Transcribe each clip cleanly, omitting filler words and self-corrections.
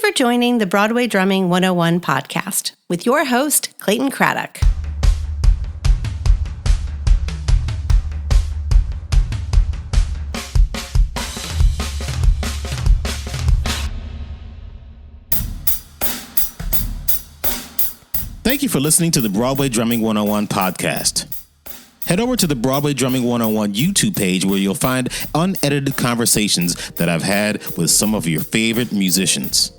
for joining the Broadway Drumming 101 podcast with your host, Clayton Craddock. Thank you for listening to the Broadway Drumming 101 podcast. Head over to the Broadway Drumming 101 YouTube page where you'll find unedited conversations that I've had with some of your favorite musicians.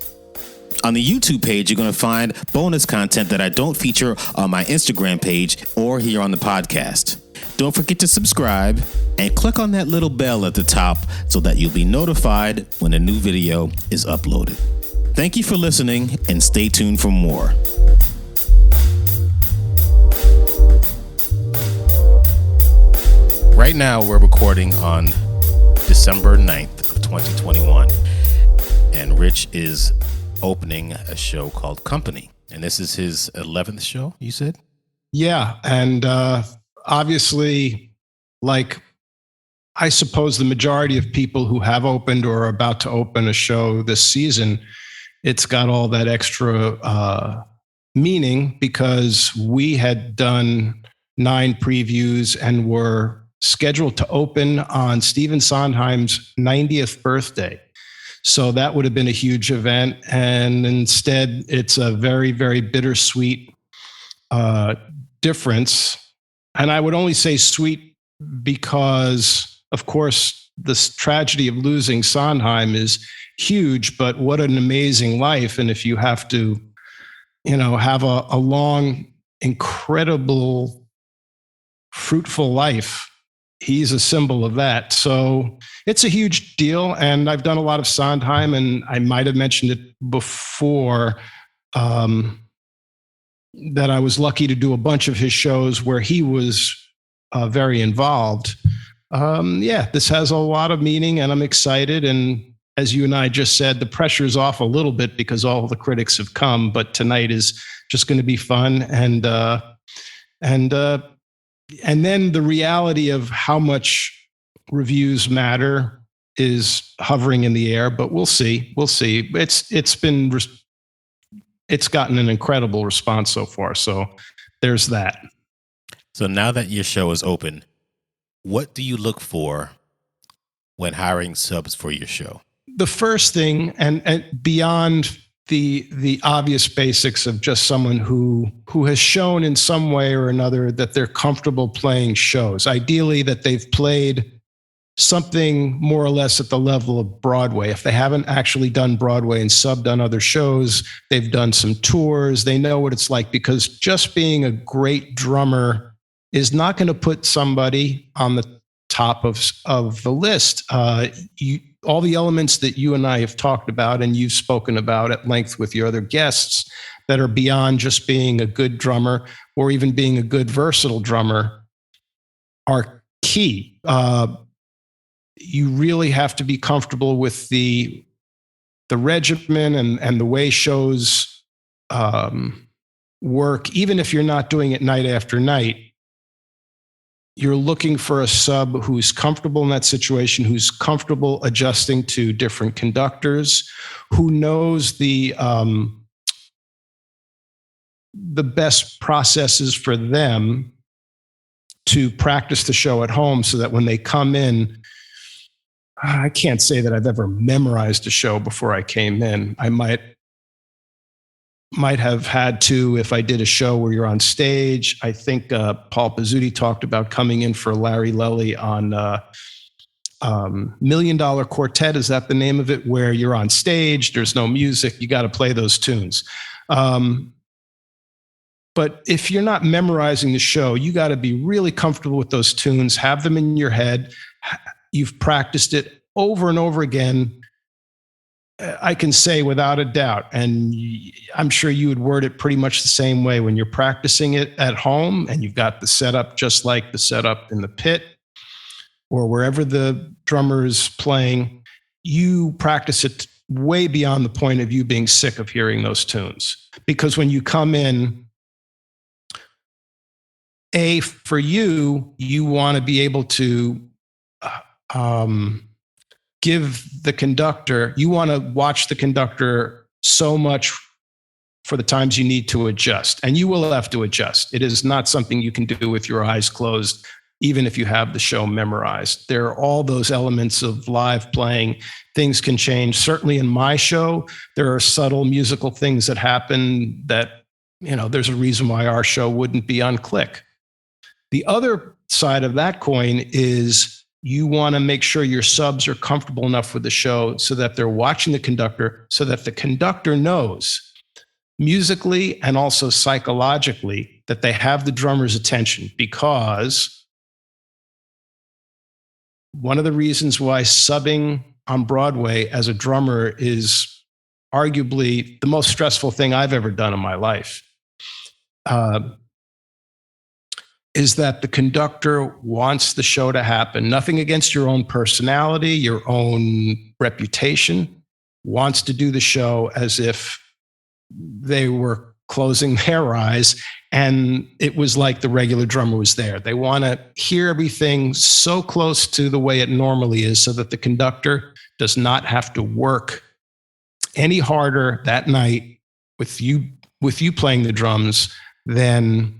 On the YouTube page, you're going to find bonus content that I don't feature on my Instagram page or here on the podcast. Don't forget to subscribe and click on that little bell at the top so that you'll be notified when a new video is uploaded. Thank you for listening and stay tuned for more. Right now, we're recording on December 9th of 2021, and Rich is opening a show called Company, and this is his 11th show, you said? Yeah, and obviously, like, I suppose the majority of people who have opened or are about to open a show this season, it's got all that extra meaning because we had done 9 previews and were scheduled to open on Stephen Sondheim's 90th birthday. So that would have been a huge event. And instead, it's a very, very bittersweet difference. And I would only say sweet because, of course, this tragedy of losing Sondheim is huge, but what an amazing life. And if you have to, have a long, incredible, fruitful life, he's a symbol of that. So it's a huge deal. And I've done a lot of Sondheim, and I might have mentioned it before that I was lucky to do a bunch of his shows where he was very involved. This has a lot of meaning, and I'm excited. And as you and I just said, the pressure's off a little bit because all the critics have come, but tonight is just going to be fun. And then the reality of how much reviews matter is hovering in the air, but we'll see. We'll see. It's gotten an incredible response so far. So there's that. So now that your show is open, what do you look for when hiring subs for your show? The first thing, and beyond the obvious basics of just someone who has shown in some way or another that they're comfortable playing shows. Ideally, that they've played something more or less at the level of Broadway. If they haven't actually done Broadway and subbed on other shows, they've done some tours. They know what it's like, because just being a great drummer is not going to put somebody on the top of the list. All the elements that you and I have talked about and you've spoken about at length with your other guests that are beyond just being a good drummer or even being a good versatile drummer are key. You really have to be comfortable with the regimen and the way shows work. Even if you're not doing it night after night, you're looking for a sub who's comfortable in that situation, who's comfortable adjusting to different conductors, who knows the best processes for them to practice the show at home so that when they come in, I can't say that I've ever memorized a show before I came in. I might have had to if I did a show where you're on stage. I think Paul Pizzuti talked about coming in for Larry Lelly on $1 Million Quartet. Is that the name of it? Where you're on stage, there's no music, you got to play those tunes. But if you're not memorizing the show, you got to be really comfortable with those tunes, have them in your head. You've practiced it over and over again. I can say without a doubt, and I'm sure you would word it pretty much the same way when you're practicing it at home and you've got the setup just like the setup in the pit or wherever the drummer is playing, you practice it way beyond the point of you being sick of hearing those tunes. Because when you come in, for you want to be able to give the conductor, you want to watch the conductor so much for the times you need to adjust, and you will have to adjust. It is not something you can do with your eyes closed, even if you have the show memorized. There are all those elements of live playing. Things can change. Certainly in my show, there are subtle musical things that happen that, there's a reason why our show wouldn't be on click. The other side of that coin is you want to make sure your subs are comfortable enough with the show so that they're watching the conductor, so that the conductor knows musically and also psychologically that they have the drummer's attention. Because one of the reasons why subbing on Broadway as a drummer is arguably the most stressful thing I've ever done in my life is that the conductor wants the show to happen. Nothing against your own personality, your own reputation, wants to do the show as if they were closing their eyes and it was like the regular drummer was there. They want to hear everything so close to the way it normally is so that the conductor does not have to work any harder that night with you playing the drums than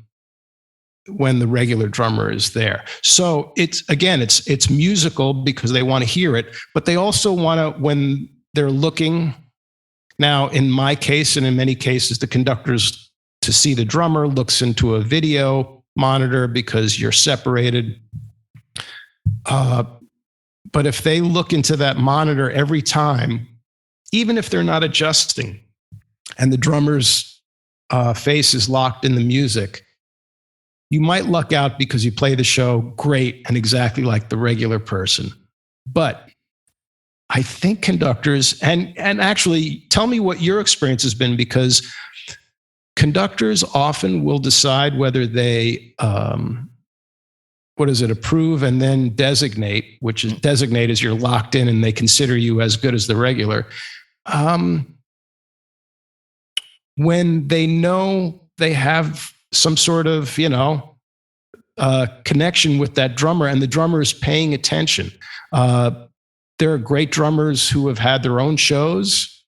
when the regular drummer is there. So it's musical because they want to hear it, but they also want to, when they're looking, now in my case and in many cases, the conductor's to see the drummer looks into a video monitor because you're separated. But if they look into that monitor every time, even if they're not adjusting and the drummer's face is locked in the music, you might luck out because you play the show great and exactly like the regular person. But I think conductors, and actually tell me what your experience has been, because conductors often will decide whether they, approve and then designate, which is designate as you're locked in and they consider you as good as the regular. When they know they have some sort of, connection with that drummer and the drummer is paying attention. There are great drummers who have had their own shows,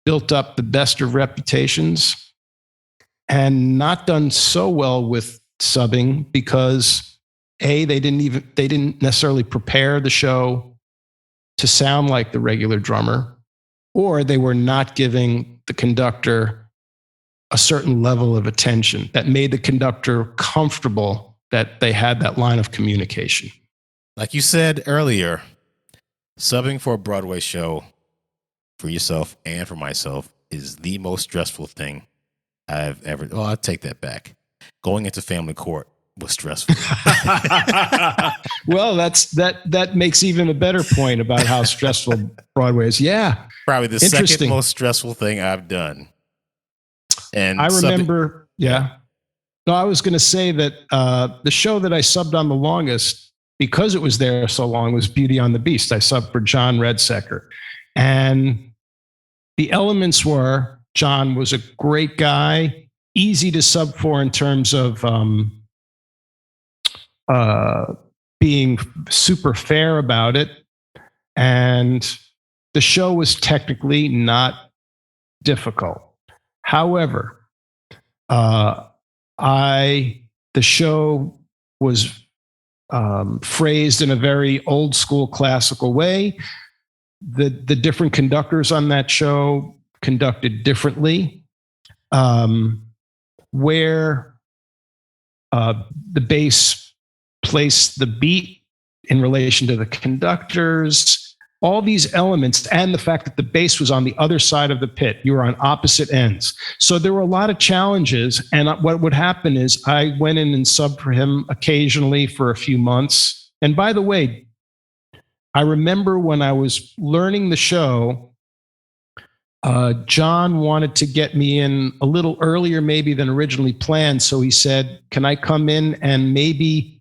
built up the best of reputations, and not done so well with subbing because they didn't necessarily prepare the show to sound like the regular drummer, or they were not giving the conductor a certain level of attention that made the conductor comfortable that they had that line of communication. Like you said earlier, subbing for a Broadway show for yourself and for myself is the most stressful thing I've ever. Well, I'll take that back. Going into family court was stressful. Well, that makes even a better point about how stressful Broadway is. Yeah, probably the second most stressful thing I've done. And I remember, No, I was going to say that the show that I subbed on the longest, because it was there so long, was Beauty and the Beast. I subbed for John Redsecker. And the elements were, John was a great guy, easy to sub for in terms of being super fair about it. And the show was technically not difficult. However, the show was phrased in a very old school classical way. The different conductors on that show conducted differently, where the bass placed the beat in relation to the conductors, all these elements, and the fact that the bass was on the other side of the pit. You were on opposite ends. So there were a lot of challenges. And what would happen is I went in and subbed for him occasionally for a few months. And by the way, I remember when I was learning the show, John wanted to get me in a little earlier maybe than originally planned. So he said, can I come in and maybe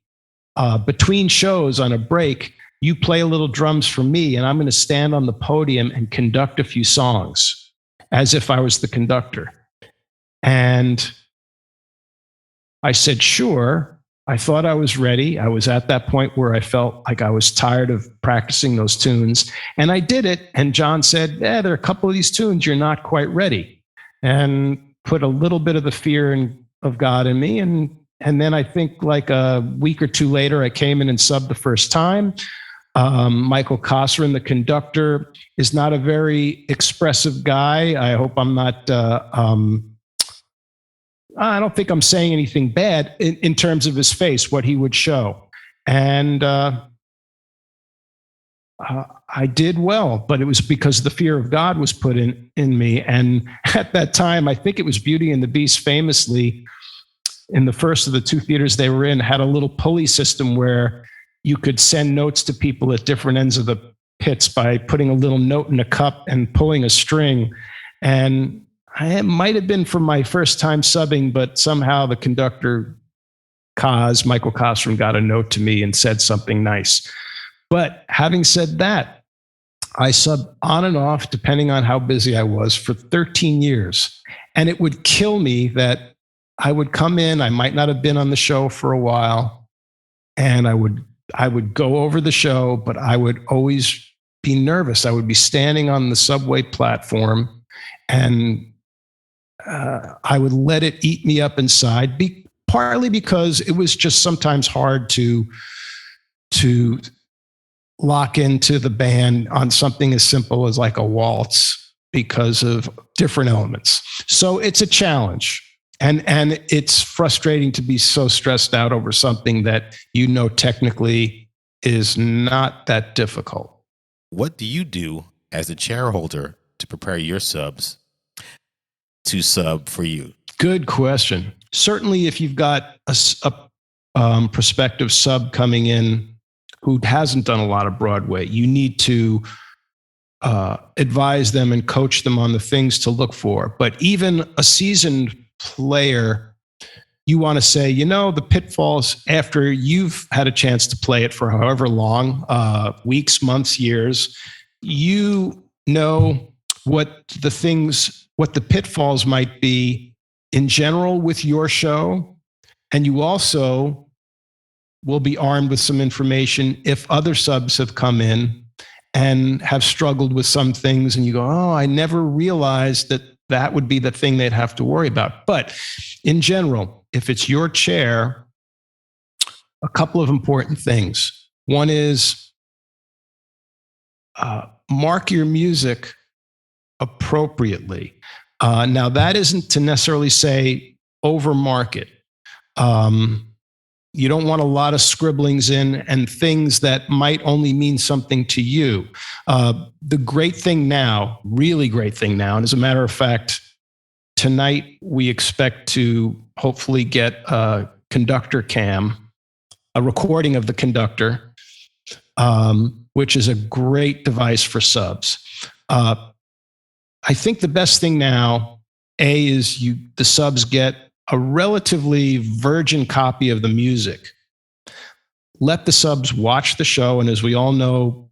between shows on a break, you play a little drums for me, and I'm going to stand on the podium and conduct a few songs as if I was the conductor. And I said, sure. I thought I was ready. I was at that point where I felt like I was tired of practicing those tunes. And I did it. And John said, there are a couple of these tunes you're not quite ready. And put a little bit of the fear of God in me. And then I think like a week or two later, I came in and subbed the first time. Michael Cossran, the conductor, is not a very expressive guy. I hope I'm not... I don't think I'm saying anything bad in terms of his face, what he would show. And I did well, but it was because the fear of God was put in me. And at that time, I think it was Beauty and the Beast famously, in the first of the two theaters they were in, had a little pulley system where you could send notes to people at different ends of the pits by putting a little note in a cup and pulling a string. And it might have been from my first time subbing, but somehow the conductor, Michael Cossran, got a note to me and said something nice. But having said that, I subbed on and off, depending on how busy I was, for 13 years. And it would kill me that I would come in, I might not have been on the show for a while, and I would go over the show, but I would always be nervous. I would be standing on the subway platform, and I would let it eat me up inside, partly because it was just sometimes hard to lock into the band on something as simple as like a waltz because of different elements. So it's a challenge. And it's frustrating to be so stressed out over something that technically is not that difficult. What do you do as a chair holder to prepare your subs to sub for you? Good question. Certainly, if you've got a prospective sub coming in who hasn't done a lot of Broadway, you need to advise them and coach them on the things to look for. But even a seasoned player, you want to say, the pitfalls after you've had a chance to play it for however long, weeks, months, years, what the pitfalls might be in general with your show. And you also will be armed with some information if other subs have come in and have struggled with some things and you go, oh, I never realized that would be the thing they'd have to worry about. But in general, if it's your chair, a couple of important things. One is mark your music appropriately. Now, that isn't to necessarily say overmark it. You don't want a lot of scribblings in and things that might only mean something to you. The great thing now, really great thing now, and as a matter of fact, tonight we expect to hopefully get a conductor cam, a recording of the conductor, which is a great device for subs. I think the best thing now, is the subs get a relatively virgin copy of the music. Let the subs watch the show. And as we all know,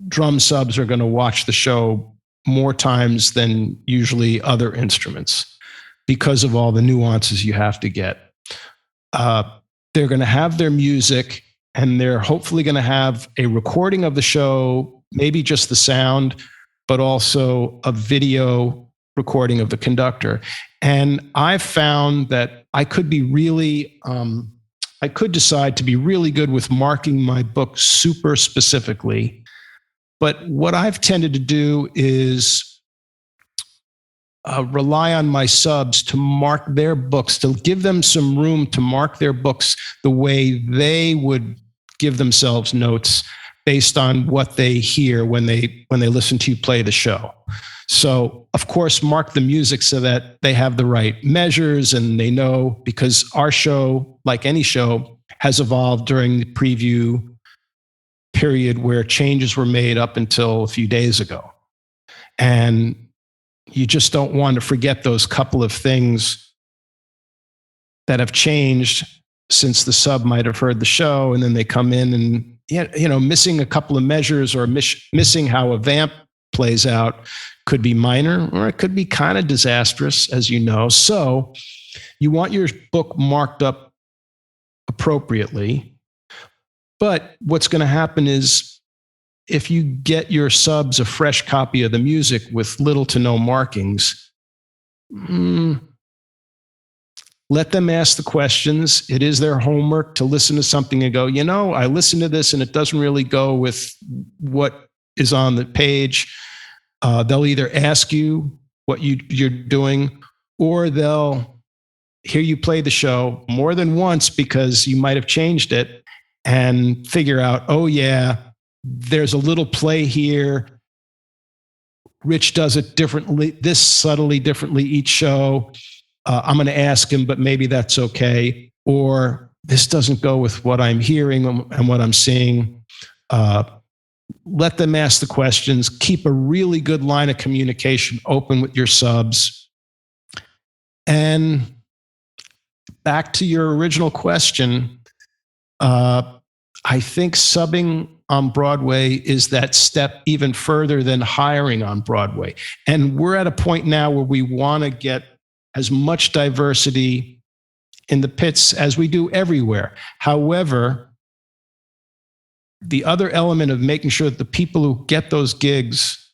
drum subs are going to watch the show more times than usually other instruments because of all the nuances you have to get. They're going to have their music, and they're hopefully going to have a recording of the show, maybe just the sound, but also a video recording of the conductor. And I've found that I could decide to be really good with marking my book super specifically. But what I've tended to do is rely on my subs to mark their books, to give them some room to mark their books the way they would give themselves notes based on what they hear when they listen to you play the show. So, of course, mark the music so that they have the right measures and they know, because our show, like any show, has evolved during the preview period where changes were made up until a few days ago. And you just don't want to forget those couple of things that have changed since the sub might have heard the show, and then they come in and, missing a couple of measures or missing how a vamp plays out could be minor, or it could be kind of disastrous, as you know. So you want your book marked up appropriately. But what's going to happen is if you get your subs a fresh copy of the music with little to no markings, let them ask the questions. It is their homework to listen to something and go, I listened to this and it doesn't really go with what is on the page. They'll either ask you what you're doing, or they'll hear you play the show more than once because you might have changed it and figure out, oh yeah, there's a little play here. Rich does it differently, this subtly differently each show. I'm going to ask him, but maybe that's okay. Or this doesn't go with what I'm hearing and what I'm seeing. Let them ask the questions. Keep a really good line of communication open with your subs. And back to your original question, I think subbing on Broadway is that step even further than hiring on Broadway. And we're at a point now where we want to get as much diversity in the pits as we do everywhere. However, the other element of making sure that the people who get those gigs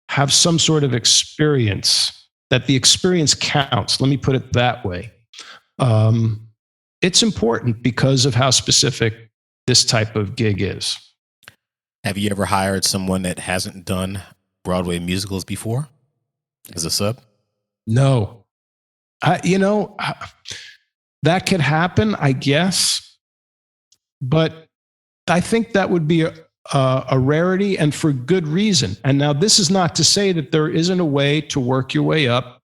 have some sort of experience, that the experience counts. Let me put it that way. It's important because of how specific this type of gig is. Have you ever hired someone that hasn't done Broadway musicals before as a sub? No. That could happen, I guess. But I think that would be a rarity, and for good reason. And now this is not to say that there isn't a way to work your way up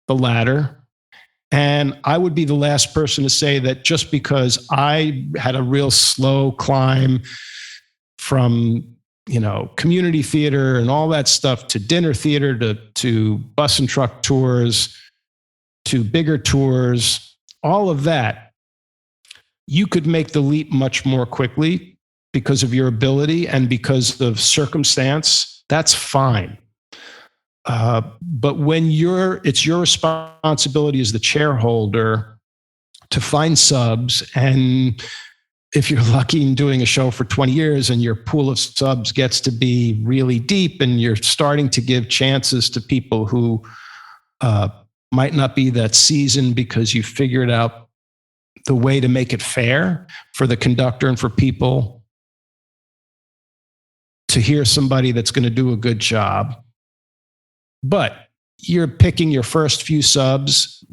the ladder. And I would be the last person to say that just because I had a real slow climb from, community theater and all that stuff to dinner theater to bus and truck tours to bigger tours, all of that, you could make the leap much more quickly because of your ability and because of circumstance. That's fine. But when it's your responsibility as the chairholder to find subs, and if you're lucky in doing a show for 20 years and your pool of subs gets to be really deep and you're starting to give chances to people who might not be that seasoned because you figured out the way to make it fair for the conductor and for people to hear somebody that's going to do a good job. But you're picking your first few subs.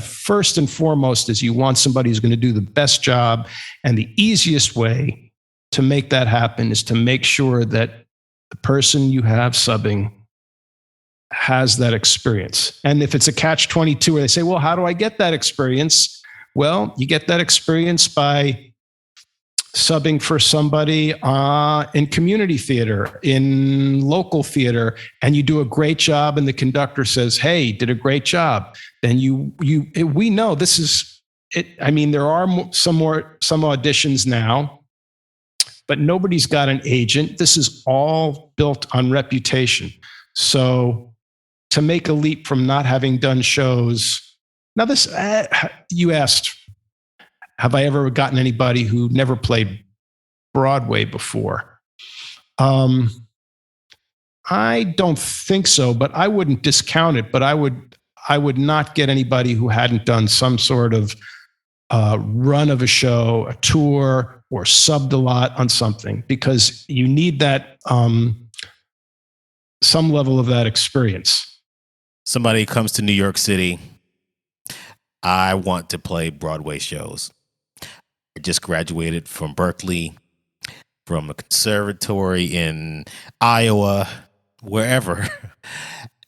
First and foremost is you want somebody who's going to do the best job. And the easiest way to make that happen is to make sure that the person you have subbing has that experience. And if it's a catch-22 where they say, well, how do I get that experience? Well, you get that experience by subbing for somebody in community theater, in local theater, and you do a great job and the conductor says, hey, did a great job. Then we know this is it. I mean, there are some auditions now, but nobody's got an agent. This is all built on reputation. So to make a leap from not having done shows, now this, you asked, have I ever gotten anybody who never played Broadway before? I don't think so, but I wouldn't discount it. But I would not get anybody who hadn't done some sort of run of a show, a tour, or subbed a lot on something, because you need that some level of that experience. Somebody comes to New York City. I want to play Broadway shows. I just graduated from Berkeley, from a conservatory in Iowa, wherever.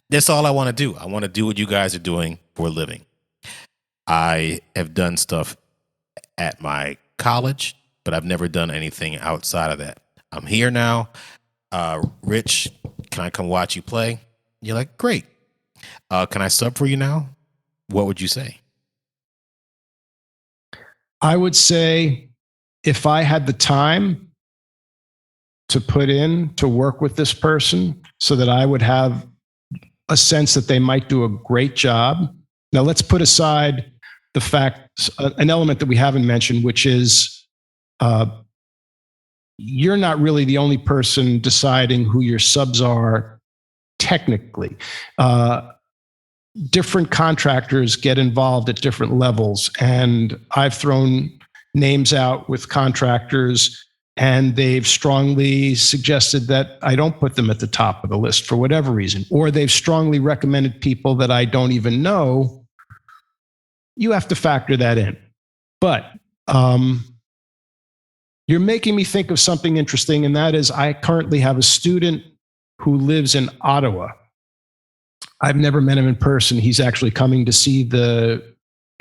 That's all I want to do. I want to do what you guys are doing for a living. I have done stuff at my college, but I've never done anything outside of that. I'm here now. Rich, can I come watch you play? You're like, great. Can I sub for you now? What would you say? I would say if I had the time to put in to work with this person so that I would have a sense that they might do a great job. Now let's put aside the fact, an element that we haven't mentioned, which is you're not really the only person deciding who your subs are technically. Different contractors get involved at different levels. And I've thrown names out with contractors, and they've strongly suggested that I don't put them at the top of the list for whatever reason, or they've strongly recommended people that I don't even know. You have to factor that in. But you're making me think of something interesting, and that is I currently have a student who lives in Ottawa. I've never met him in person. He's actually coming to see the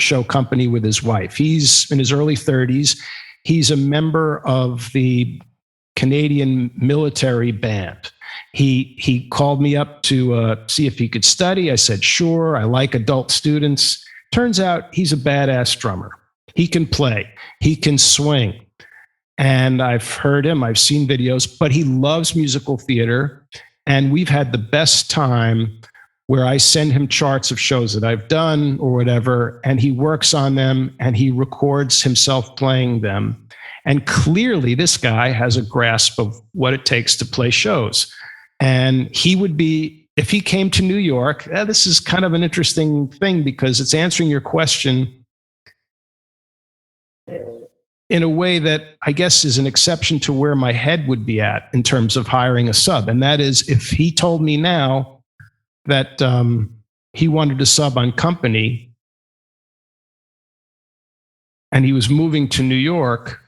show company with his wife. He's in his early 30s. He's a member of the Canadian military band. He called me up to see if he could study. I said, sure, I like adult students. Turns out he's a badass drummer. He can play. He can swing. And I've heard him. I've seen videos, but he loves musical theater. And we've had the best time where I send him charts of shows that I've done or whatever, and he works on them and he records himself playing them. And clearly this guy has a grasp of what it takes to play shows. And he would be, if he came to New York, this is kind of an interesting thing because it's answering your question in a way that I guess is an exception to where my head would be at in terms of hiring a sub. And that is, if he told me now that he wanted to sub on company and he was moving to New York,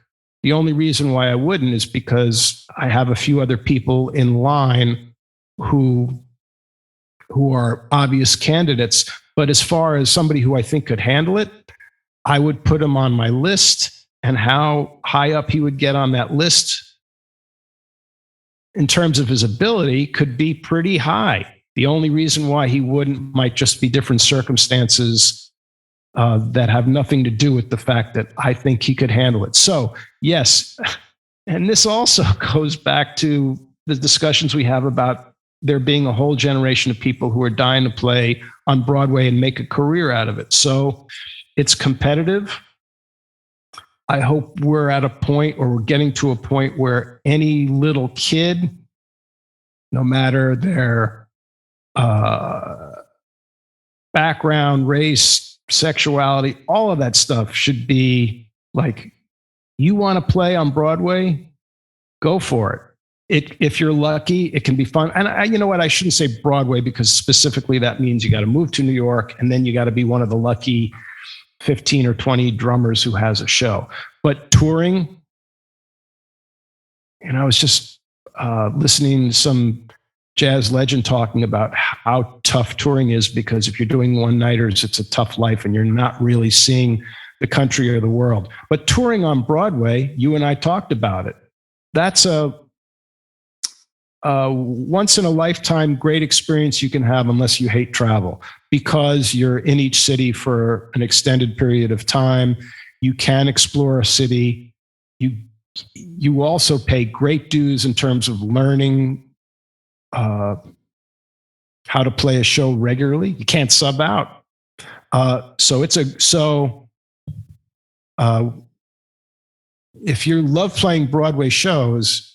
the only reason why I wouldn't is because I have a few other people in line who are obvious candidates. But as far as somebody who I think could handle it, I would put him on my list, and how high up he would get on that list in terms of his ability could be pretty high. The only reason why he wouldn't might just be different circumstances that have nothing to do with the fact that I think he could handle it. So, yes, and this also goes back to the discussions we have about there being a whole generation of people who are dying to play on Broadway and make a career out of it. So it's competitive. I hope we're at a point, or we're getting to a point, where any little kid, no matter their background, race, sexuality, all of that stuff should be like, you want to play on Broadway? Go for it. If you're lucky, it can be fun. And you know what? I shouldn't say Broadway, because specifically that means you got to move to New York, and then you got to be one of the lucky 15 or 20 drummers who has a show. But touring, and I was just listening to some jazz legend talking about how tough touring is, because if you're doing one-nighters, it's a tough life and you're not really seeing the country or the world. But touring on Broadway, you and I talked about it. That's a once in a lifetime great experience you can have, unless you hate travel, because you're in each city for an extended period of time. You can explore a city. You also pay great dues in terms of learning how to play a show regularly. You can't sub out. If you love playing Broadway shows,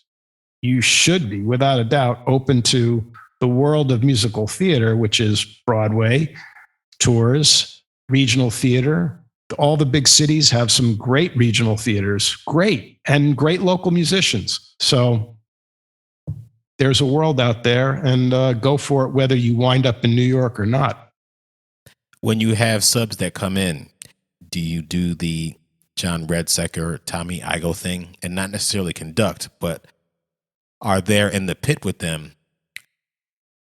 you should be, without a doubt, open to the world of musical theater, which is Broadway, tours, regional theater. All the big cities have some great regional theaters, and great local musicians. So there's a world out there, and go for it, whether you wind up in New York or not. When you have subs that come in, do you do the John Redsecker, Tommy Igoe thing, and not necessarily conduct, but are there in the pit with them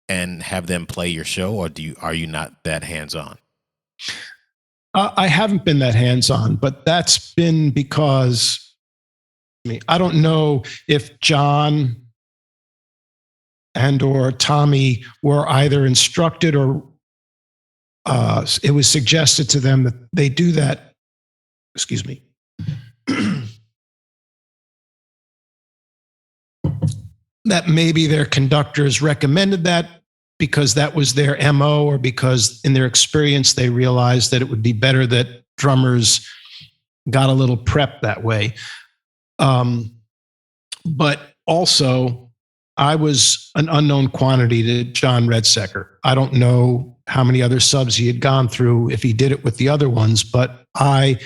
and have them play your show, or are you not that hands-on? I haven't been that hands-on, but that's been because I don't know if John and or Tommy were either instructed or it was suggested to them that they do that. Excuse me. That maybe their conductors recommended that because that was their MO, or because in their experience they realized that it would be better that drummers got a little prep that way. But also, I was an unknown quantity to John Redsecker. I don't know how many other subs he had gone through, if he did it with the other ones, but I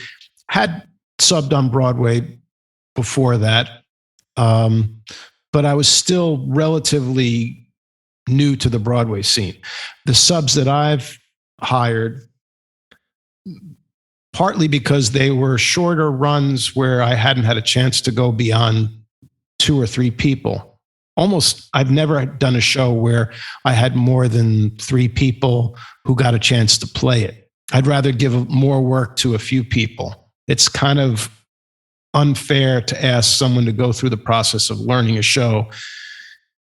had subbed on Broadway before that. But I was still relatively new to the Broadway scene. The subs that I've hired, partly because they were shorter runs where I hadn't had a chance to go beyond 2 or 3 people. I've never done a show where I had more than 3 people who got a chance to play it. I'd rather give more work to a few people. It's kind of unfair to ask someone to go through the process of learning a show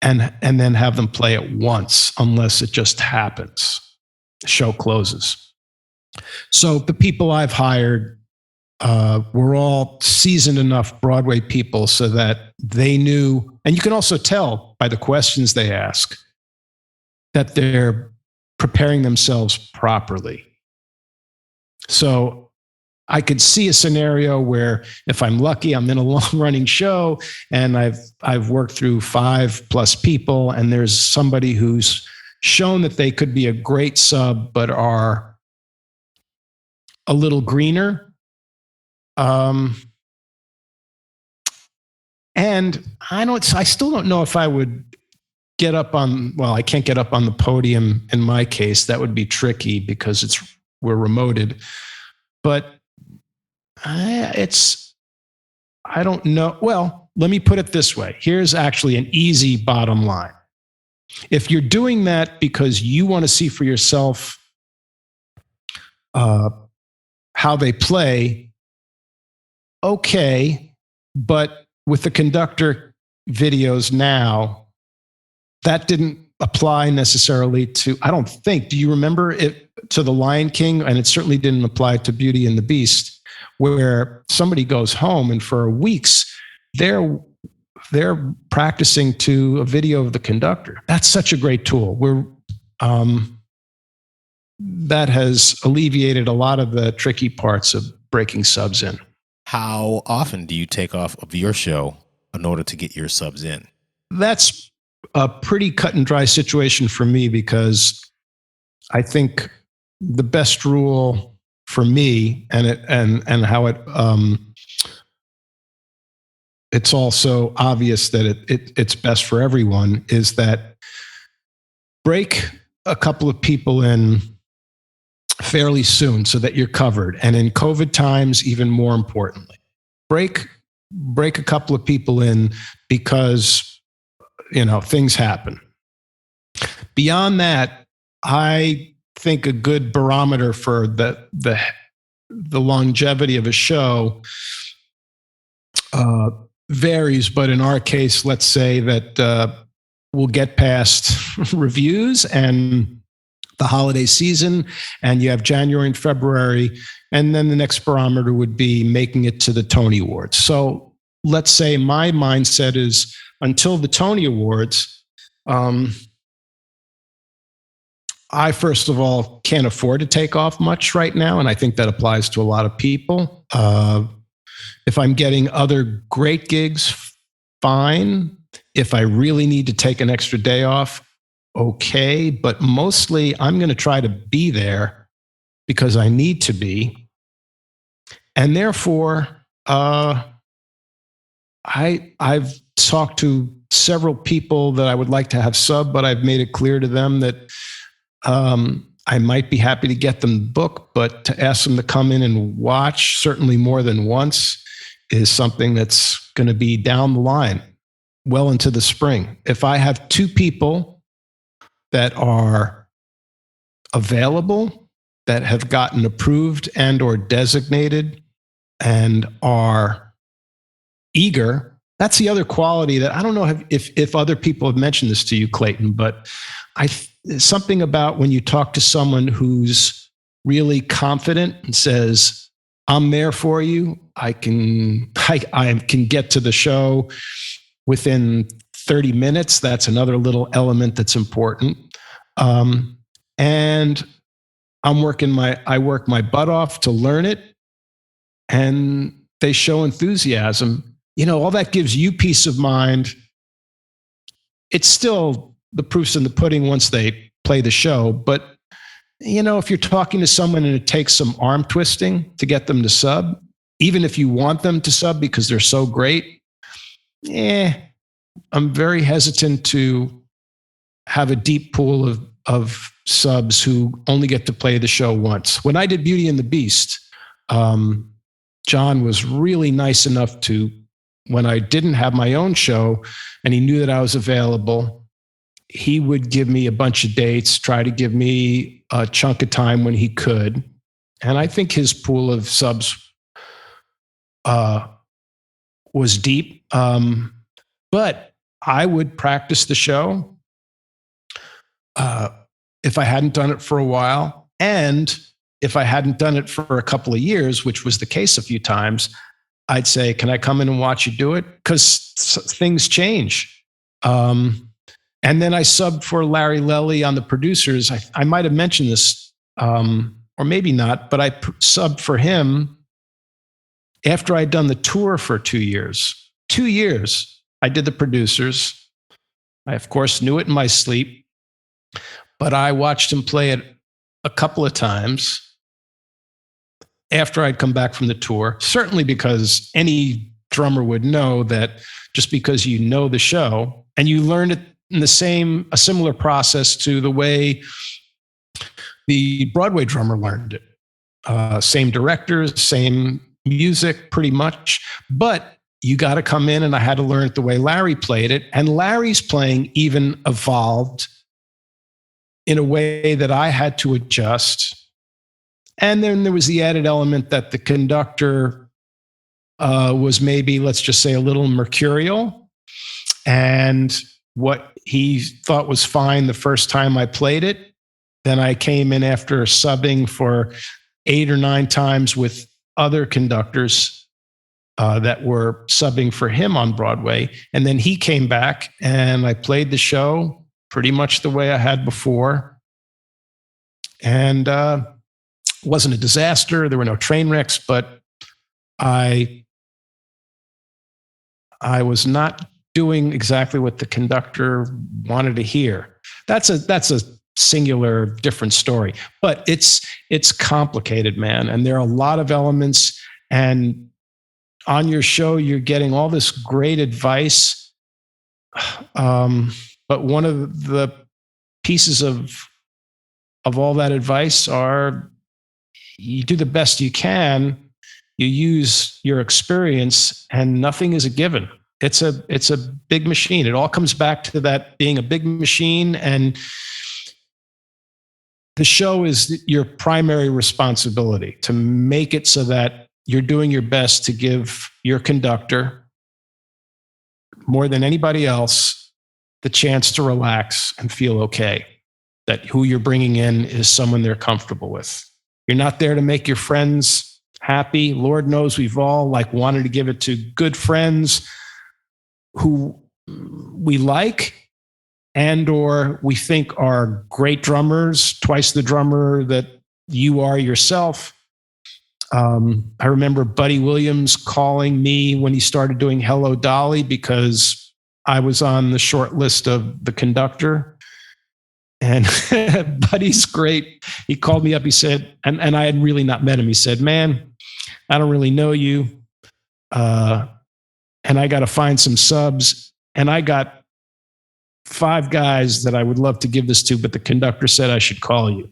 and then have them play it once, unless it just happens. The show closes. So the people I've hired were all seasoned enough Broadway people so that they knew, and you can also tell by the questions they ask, that they're preparing themselves properly. So I could see a scenario where, if I'm lucky, I'm in a long-running show and I've worked through 5+ people, and there's somebody who's shown that they could be a great sub but are a little greener. And I still don't know if I would get up on, well, I can't get up on the podium in my case. That would be tricky because we're remoted. But I don't know. Well, let me put it this way. Here's actually an easy bottom line. If you're doing that because you want to see for yourself how they play, okay, but with the conductor videos now, that didn't apply necessarily to, I don't think, do you remember it to The Lion King? And it certainly didn't apply to Beauty and the Beast, where somebody goes home and for weeks they're practicing to a video of the conductor. That's such a great tool. That has alleviated a lot of the tricky parts of breaking subs in. How often do you take off of your show in order to get your subs in? That's a pretty cut and dry situation for me, because I think the best rule for me, and how it's also obvious that it's best for everyone, is that break a couple of people in fairly soon so that you're covered. And in COVID times, even more importantly, break a couple of people in, because, things happen. Beyond that, I think a good barometer for the longevity of a show varies. But in our case, let's say that we'll get past reviews and the holiday season, and you have January and February, and then the next barometer would be making it to the Tony Awards. So let's say my mindset is, until the Tony Awards, I, first of all, can't afford to take off much right now, and I think that applies to a lot of people. If I'm getting other great gigs, fine. If I really need to take an extra day off, okay. But mostly I'm going to try to be there because I need to be. And therefore, I've talked to several people that I would like to have sub, but I've made it clear to them that I might be happy to get them booked, but to ask them to come in and watch, certainly more than once, is something that's going to be down the line, well into the spring. If I have 2 people that are available, that have gotten approved and or designated and are eager, that's the other quality that I don't know if other people have mentioned this to you, Clayton, but something about when you talk to someone who's really confident and says, I'm there for you. I can get to the show within 30 minutes. That's another little element that's important. And I work my butt off to learn it. and they show enthusiasm, all that gives you peace of mind. It's still the proof's in the pudding once they play the show. But, if you're talking to someone and it takes some arm twisting to get them to sub, even if you want them to sub because they're so great, I'm very hesitant to have a deep pool of subs who only get to play the show once. When I did Beauty and the Beast, John was really nice enough to, when I didn't have my own show and he knew that I was available, he would give me a bunch of dates, try to give me a chunk of time when he could. And I think his pool of subs was deep. But I would practice the show if I hadn't done it for a while. And if I hadn't done it for a couple of years, which was the case a few times, I'd say, can I come in and watch you do it? Because things change. And then I subbed for Larry Lelly on the producers. I might have mentioned this, or maybe not, but I subbed for him after I'd done the tour for 2 years. 2 years, I did the producers. I, of course, knew it in my sleep, but I watched him play it a couple of times after I'd come back from the tour, certainly because any drummer would know that just because you know the show and you learn it in a similar process to the way the Broadway drummer learned it. Same directors, same music, pretty much. But you got to come in, and I had to learn it the way Larry played it. And Larry's playing even evolved in a way that I had to adjust. And then there was the added element that the conductor was maybe, let's just say, a little mercurial. And what he thought was fine the first time I played it, then I came in after subbing for 8 or 9 times with other conductors that were subbing for him on Broadway. And then he came back and I played the show pretty much the way I had before. And wasn't a disaster. There were no train wrecks, but I was not doing exactly what the conductor wanted to hear. That's a singular different story, but it's complicated, man. And there are a lot of elements, and on your show, you're getting all this great advice. But one of the pieces of all that advice are you do the best you can, you use your experience, and nothing is a given. It's a big machine. It all comes back to that being a big machine, and the show is your primary responsibility to make it so that you're doing your best to give your conductor, more than anybody else, the chance to relax and feel okay, that who you're bringing in is someone they're comfortable with. You're not there to make your friends happy. Lord knows we've all wanted to give it to good friends who we like and or we think are great drummers, twice the drummer that you are yourself. I remember Buddy Williams calling me when he started doing Hello Dolly because I was on the short list of the conductor. And Buddy's great. He called me up. He said, and I had really not met him. He said, man, I don't really know you. And I got to find some subs. And I got 5 guys that I would love to give this to, but the conductor said I should call you.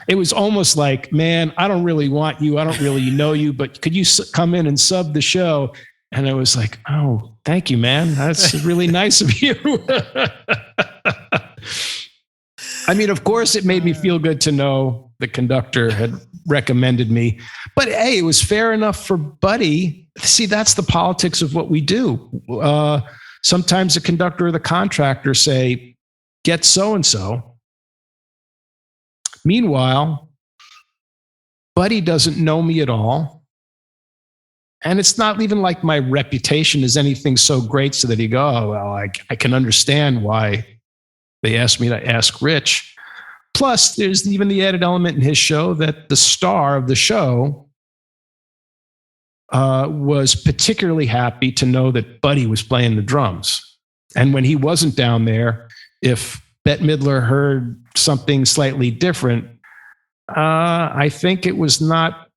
It was almost like, man, I don't really want you. I don't really know you, but could you come in and sub the show? And I was like, oh, thank you, man. That's really nice of you. I mean, of course, it made me feel good to know the conductor had recommended me. But hey, it was fair enough for Buddy. See, that's the politics of what we do. Sometimes the conductor or the contractor say, get so-and-so. Meanwhile, Buddy doesn't know me at all. And it's not even like my reputation is anything so great so that he go, oh, well, I can understand why they asked me to ask Rich. Plus, there's even the added element in his show that the star of the show was particularly happy to know that Buddy was playing the drums. And when he wasn't down there, if Bette Midler heard something slightly different, I think it was not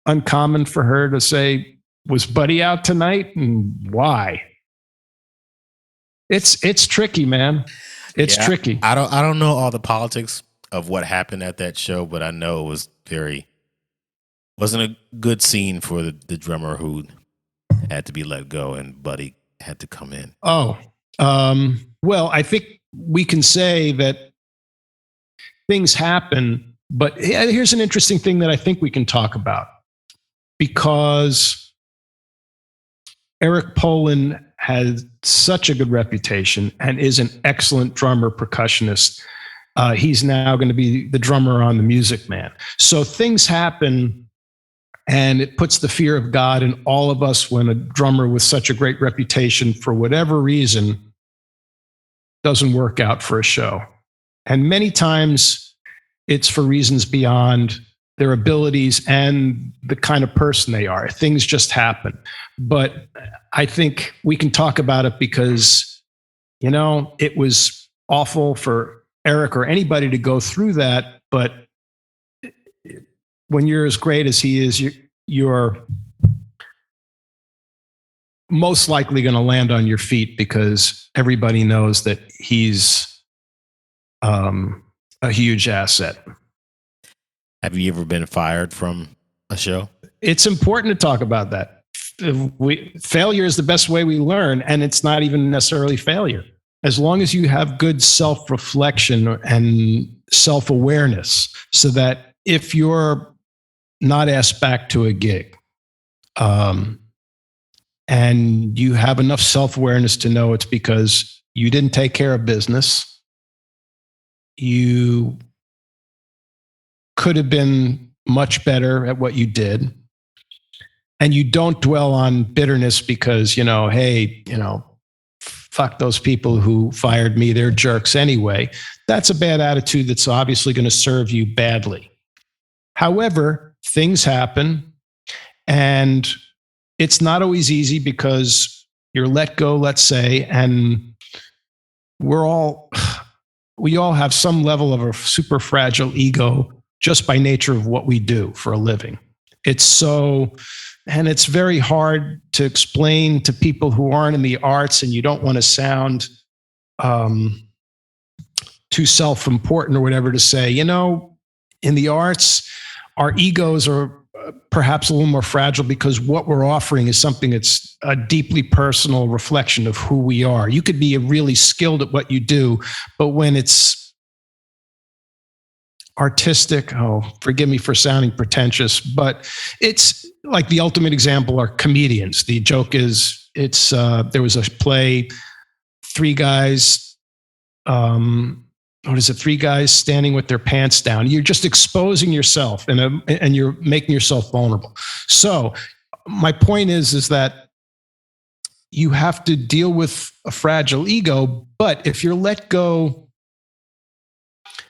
uncommon for her to say, "Was Buddy out tonight, and why?" It's tricky, man. It's tricky. I don't know all the politics of what happened at that show, but I know it was wasn't a good scene for the drummer who had to be let go and Buddy had to come in. Oh, well, I think we can say that things happen, but here's an interesting thing that I think we can talk about, because Eric Poland has such a good reputation and is an excellent drummer, percussionist. He's now going to be the drummer on The Music Man. So things happen, and it puts the fear of God in all of us when a drummer with such a great reputation, for whatever reason, doesn't work out for a show. And many times it's for reasons beyond their abilities and the kind of person they are. Things just happen. But I think we can talk about it because, it was awful for Eric or anybody to go through that. But when you're as great as he is, you're most likely going to land on your feet because everybody knows that he's a huge asset. Have you ever been fired from a show? It's important to talk about that. Failure is the best way we learn, and it's not even necessarily failure. As long as you have good self-reflection and self-awareness, so that if you're not asked back to a gig, and you have enough self-awareness to know it's because you didn't take care of business, you could have been much better at what you did, and you don't dwell on bitterness because, fuck those people who fired me, they're jerks anyway. That's a bad attitude that's obviously going to serve you badly. However, things happen, and it's not always easy because you're let go, let's say, and we all have some level of a super fragile ego just by nature of what we do for a living. And it's very hard to explain to people who aren't in the arts, and you don't want to sound too self-important or whatever, to say, in the arts, our egos are perhaps a little more fragile because what we're offering is something that's a deeply personal reflection of who we are. You could be really skilled at what you do, but when it's artistic, forgive me for sounding pretentious, but it's like the ultimate example are comedians. The joke is, there was a play, three guys standing with their pants down. You're just exposing yourself and you're making yourself vulnerable. So my point is that you have to deal with a fragile ego, but if you're let go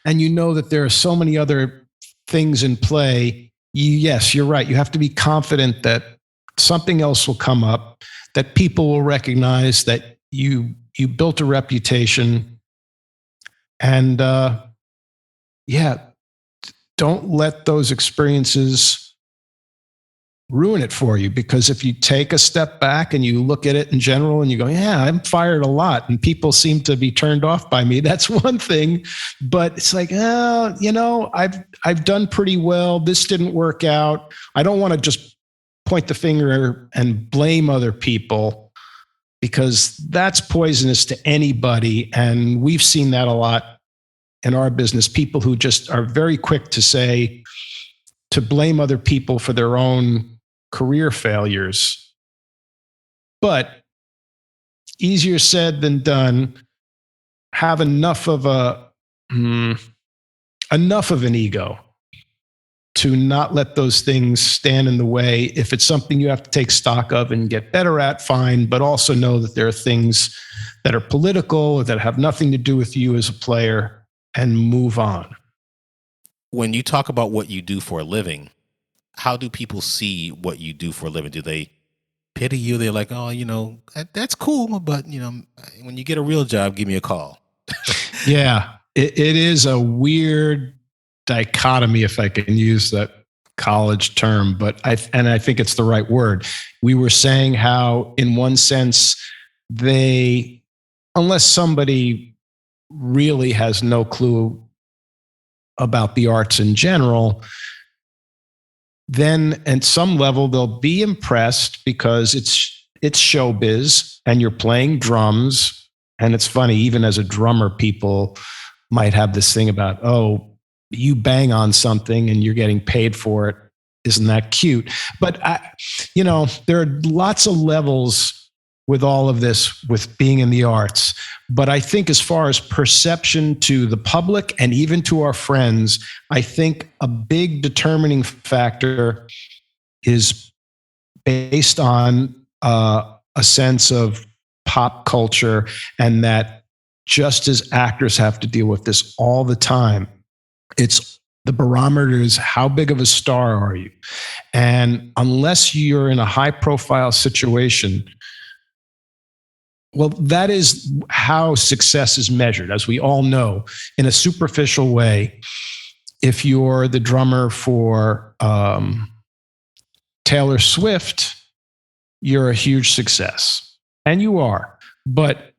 and you know that there are so many other things in play, yes, you're right. You have to be confident that something else will come up, that people will recognize that you built a reputation. And don't let those experiences ruin it for you. Because if you take a step back and you look at it in general and you go, yeah, I'm fired a lot and people seem to be turned off by me, that's one thing. But it's like, I've done pretty well. This didn't work out. I don't want to just point the finger and blame other people, because that's poisonous to anybody. And we've seen that a lot in our business. People who just are very quick to blame other people for their own career failures. But easier said than done. Have enough of an ego to not let those things stand in the way. If it's something you have to take stock of and get better at, fine, but also know that there are things that are political or that have nothing to do with you as a player, and move on. When you talk about what you do for a living, how do people see what you do for a living? Do they pity you? They're like, oh, that's cool, but when you get a real job, give me a call. Yeah, it is a weird dichotomy, if I can use that college term, but I think it's the right word. We were saying how, in one sense, unless somebody really has no clue about the arts in general, then at some level they'll be impressed because it's showbiz and you're playing drums. And it's funny, even as a drummer, people might have this thing about, oh, you bang on something and you're getting paid for it. Isn't that cute? But there are lots of levels with all of this, with being in the arts. But I think as far as perception to the public and even to our friends, I think a big determining factor is based on a sense of pop culture, and that just as actors have to deal with this all the time, it's the barometer is how big of a star are you? And unless you're in a high profile situation, well, that is how success is measured, as we all know, in a superficial way. If you're the drummer for Taylor Swift, you're a huge success. And you are. But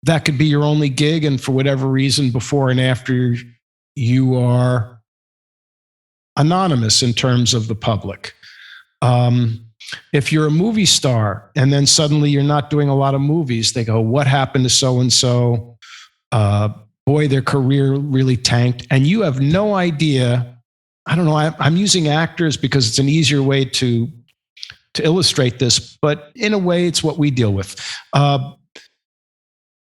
that could be your only gig. And for whatever reason, before and after, you are anonymous in terms of the public. If you're a movie star and then suddenly you're not doing a lot of movies, they go, what happened to so-and-so? Boy, their career really tanked. And you have no idea. I don't know. I'm using actors because it's an easier way to illustrate this, but in a way, it's what we deal with.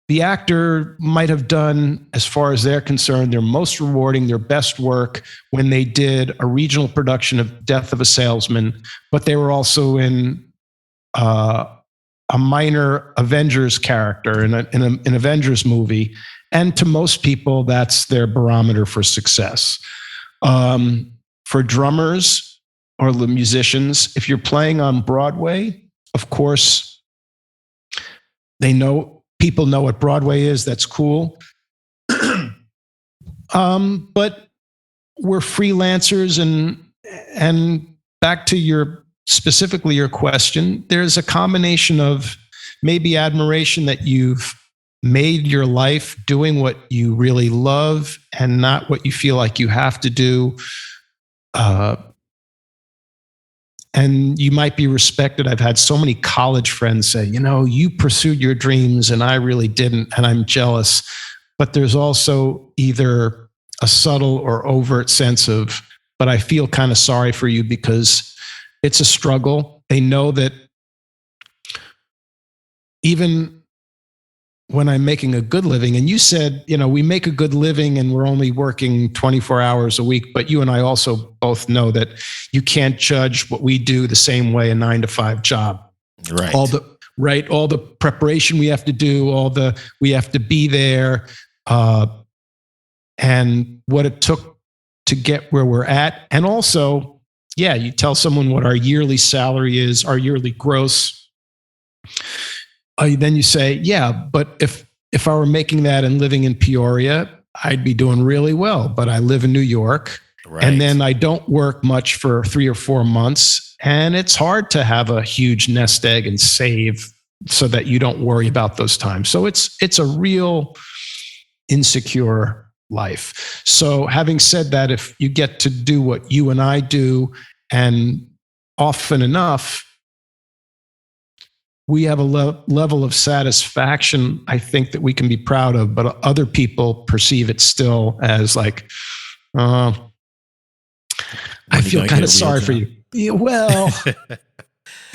The actor might have done, as far as they're concerned, their most rewarding, their best work when they did a regional production of Death of a Salesman, but they were also in a minor Avengers character in an Avengers movie. And to most people, that's their barometer for success. For drummers or the musicians, if you're playing on Broadway, of course, people know what Broadway is. That's cool. But we're freelancers, and back to specifically your question, there's a combination of maybe admiration that you've made your life doing what you really love and not what you feel like you have to do. And you might be respected. I've had so many college friends say, you pursued your dreams and I really didn't, and I'm jealous. But there's also either a subtle or overt sense of, but I feel kind of sorry for you because it's a struggle. They know that even when I'm making a good living, and you said, we make a good living and we're only working 24 hours a week, but you and I also both know that you can't judge what we do the same way a 9-to-5 job. Right. All the preparation we have to do, we have to be there, and what it took to get where we're at. And also, you tell someone what our yearly salary is, our yearly gross. Then you say, but if I were making that and living in Peoria, I'd be doing really well. But I live in New York, right. And then I don't work much for 3 or 4 months. And it's hard to have a huge nest egg and save so that you don't worry about those times. So it's a real insecure life. So having said that, if you get to do what you and I do, and often enough, we have a level of satisfaction, I think, that we can be proud of, but other people perceive it still as like, I feel kind of sorry for you. Yeah, well,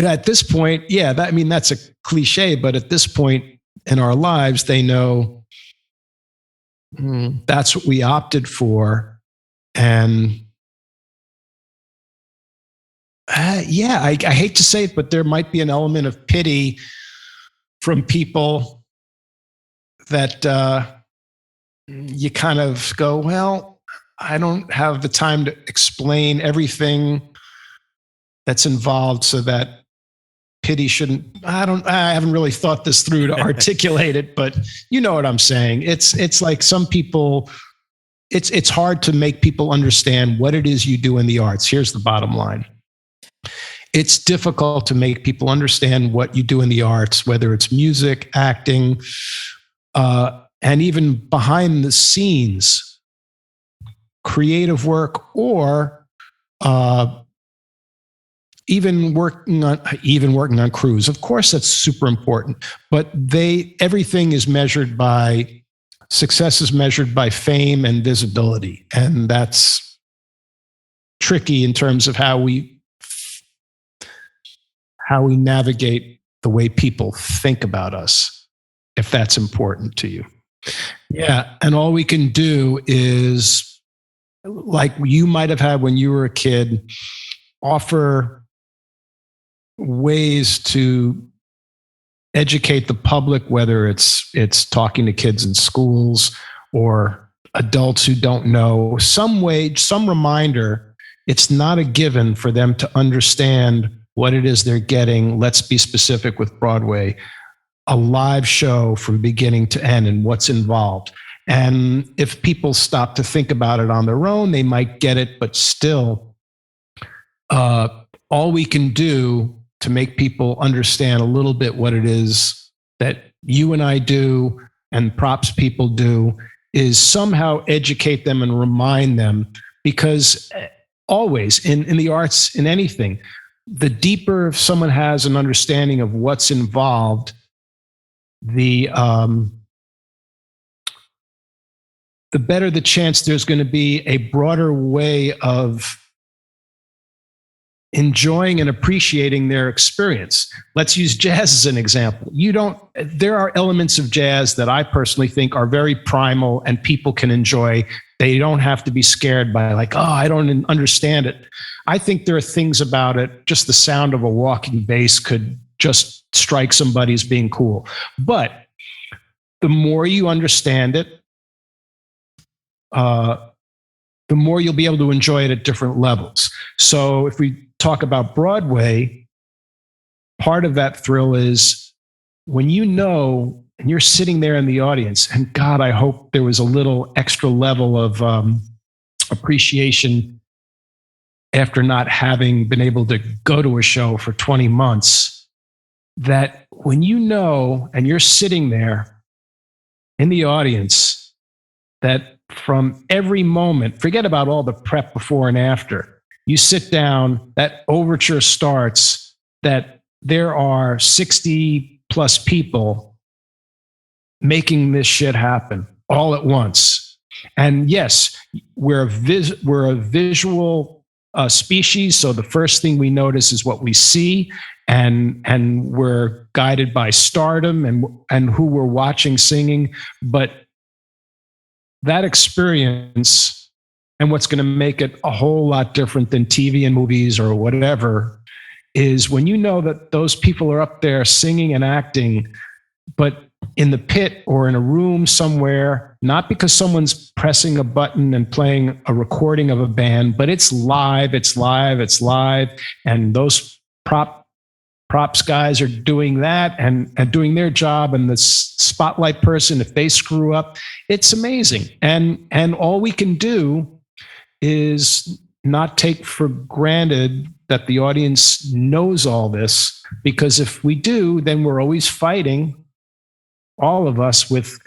at this point, that's a cliche, but at this point in our lives, they know that's what we opted for. And I hate to say it, but there might be an element of pity from people that you kind of go, well, I don't have the time to explain everything that's involved so that pity shouldn't, I haven't really thought this through to articulate it, but you know what I'm saying. It's like some people, it's hard to make people understand what it is you do in the arts. Here's the bottom line. It's difficult to make people understand what you do in the arts, whether it's music, acting, and even behind the scenes, creative work, or even working on crews. Of course, that's super important. But everything is measured by success is measured by fame and visibility, and that's tricky in terms of how we navigate the way people think about us, if that's important to you. Yeah. And all we can do is, like you might have had when you were a kid, offer ways to educate the public, whether it's talking to kids in schools or adults who don't know, some way, some reminder. It's not a given for them to understand what it is they're getting. Let's be specific with Broadway, a live show from beginning to end and what's involved. And if people stop to think about it on their own, they might get it, but still, all we can do to make people understand a little bit what it is that you and I do and props people do is somehow educate them and remind them, because always in the arts, in anything, the deeper someone has an understanding of what's involved, the better the chance there's going to be a broader way of enjoying and appreciating their experience. Let's use jazz as an example. There are elements of jazz that I personally think are very primal and people can enjoy. They don't have to be scared by like, oh, I don't understand it. I think there are things about it, just the sound of a walking bass could just strike somebody as being cool. But the more you understand it, the more you'll be able to enjoy it at different levels. So if we talk about Broadway, part of that thrill is when you know, and you're sitting there in the audience, and God, I hope there was a little extra level of appreciation after not having been able to go to a show for 20 months, that when you know, and you're sitting there in the audience, that from every moment, forget about all the prep before and after, you sit down, that overture starts, that there are 60 plus people making this shit happen all at once. And yes, we're a visual species. So the first thing we notice is what we see, and we're guided by stardom and who we're watching singing. But that experience, and what's going to make it a whole lot different than TV and movies or whatever, is when you know that those people are up there singing and acting, but in the pit or in a room somewhere, not because someone's pressing a button and playing a recording of a band, but it's live. And those props guys are doing that and doing their job. And the spotlight person, if they screw up, it's amazing. And all we can do is not take for granted that the audience knows all this, because if we do, then we're always fighting, all of us, with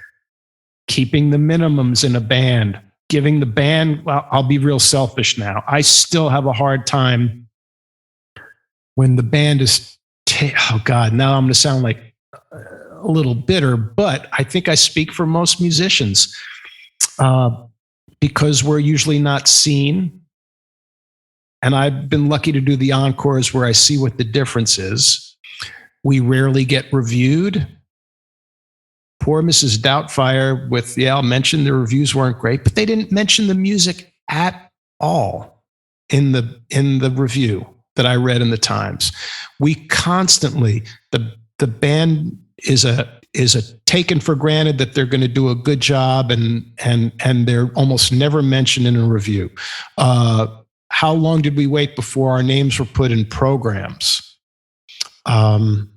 keeping the minimums in a band, giving the band, well, I'll be real selfish now. I still have a hard time when the band is, oh God, now I'm going to sound like a little bitter, but I think I speak for most musicians, because we're usually not seen. And I've been lucky to do the encores where I see what the difference is. We rarely get reviewed. Poor Mrs. Doubtfire I'll mention the reviews weren't great, but they didn't mention the music at all in the review that I read in the Times. We constantly, the band is a taken for granted that they're going to do a good job, and they're almost never mentioned in a review. how long did we wait before our names were put in programs? And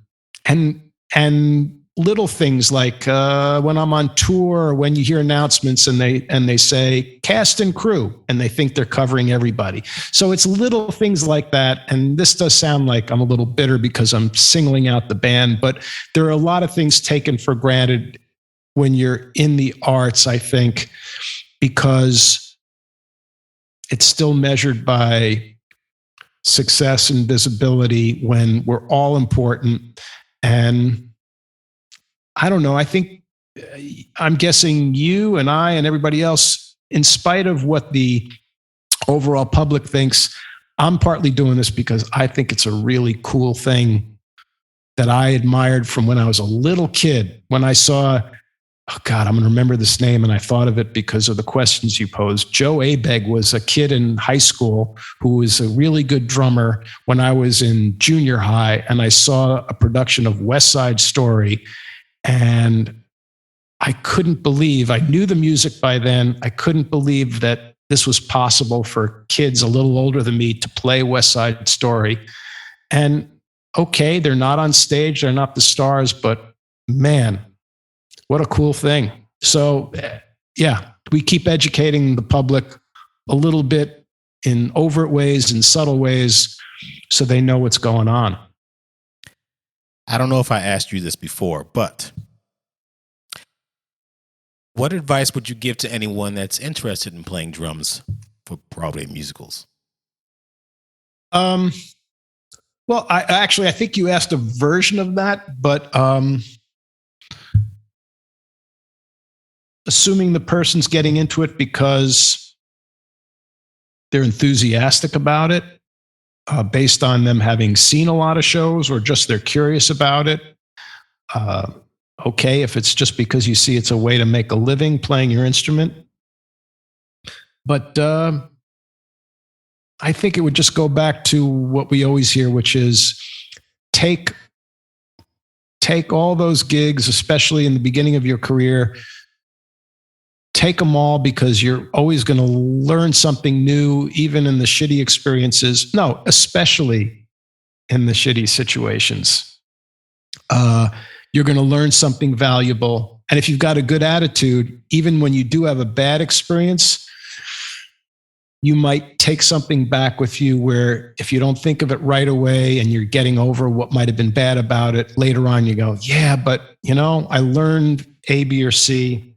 little things like when I'm on tour, or when you hear announcements and they say cast and crew, and they think they're covering everybody. So it's little things like that. And this does sound like I'm a little bitter because I'm singling out the band, but there are a lot of things taken for granted when you're in the arts, I think, because it's still measured by success and visibility when we're all important. And I don't know, I think I'm guessing you and I and everybody else, in spite of what the overall public thinks, I'm partly doing this because I think it's a really cool thing that I admired from when I was a little kid. When I saw, oh God, I'm going to remember this name, and I thought of it because of the questions you posed. Joe Abeg was a kid in high school who was a really good drummer when I was in junior high, and I saw a production of West Side Story, and I couldn't believe, I knew the music by then, I couldn't believe that this was possible for kids a little older than me to play West Side Story. And okay, they're not on stage, they're not the stars, but man, what a cool thing. So yeah, we keep educating the public a little bit in overt ways and subtle ways so they know what's going on. I don't know if I asked you this before, but what advice would you give to anyone that's interested in playing drums for Broadway musicals? Well, I think you asked a version of that, but assuming the person's getting into it because they're enthusiastic about it, based on them having seen a lot of shows, or just they're curious about it. Okay, if it's just because you see it's a way to make a living playing your instrument. But I think it would just go back to what we always hear, which is take all those gigs, especially in the beginning of your career. Take them all, because you're always going to learn something new, even in the shitty experiences. No, especially in the shitty situations. You're going to learn something valuable. And if you've got a good attitude, even when you do have a bad experience, you might take something back with you where if you don't think of it right away and you're getting over what might have been bad about it, later on you go, yeah, but I learned A, B, or C.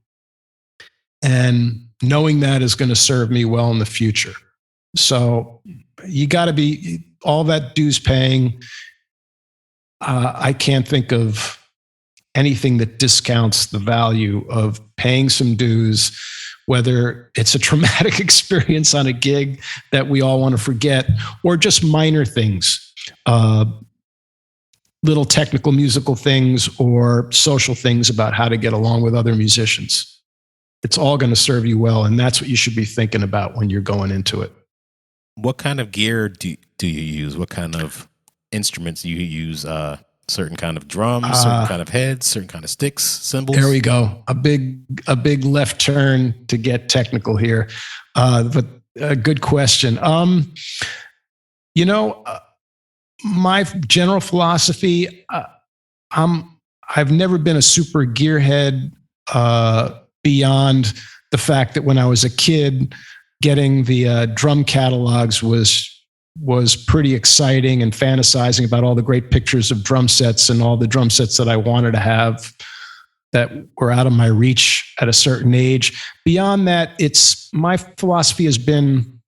And knowing that is going to serve me well in the future. So you got to be all that dues paying. I can't think of anything that discounts the value of paying some dues, whether it's a traumatic experience on a gig that we all want to forget, or just minor things, little technical musical things or social things about how to get along with other musicians. It's all going to serve you well, and that's what you should be thinking about when you're going into it. What kind of gear do you use? What kind of instruments do you use? Certain kind of drums, certain kind of heads, certain kind of sticks, cymbals? There we go. A big left turn to get technical here. But a good question. My general philosophy, I've never been a super gearhead, beyond the fact that when I was a kid, getting the drum catalogs was pretty exciting, and fantasizing about all the great pictures of drum sets and all the drum sets that I wanted to have that were out of my reach at a certain age. Beyond that, my philosophy has been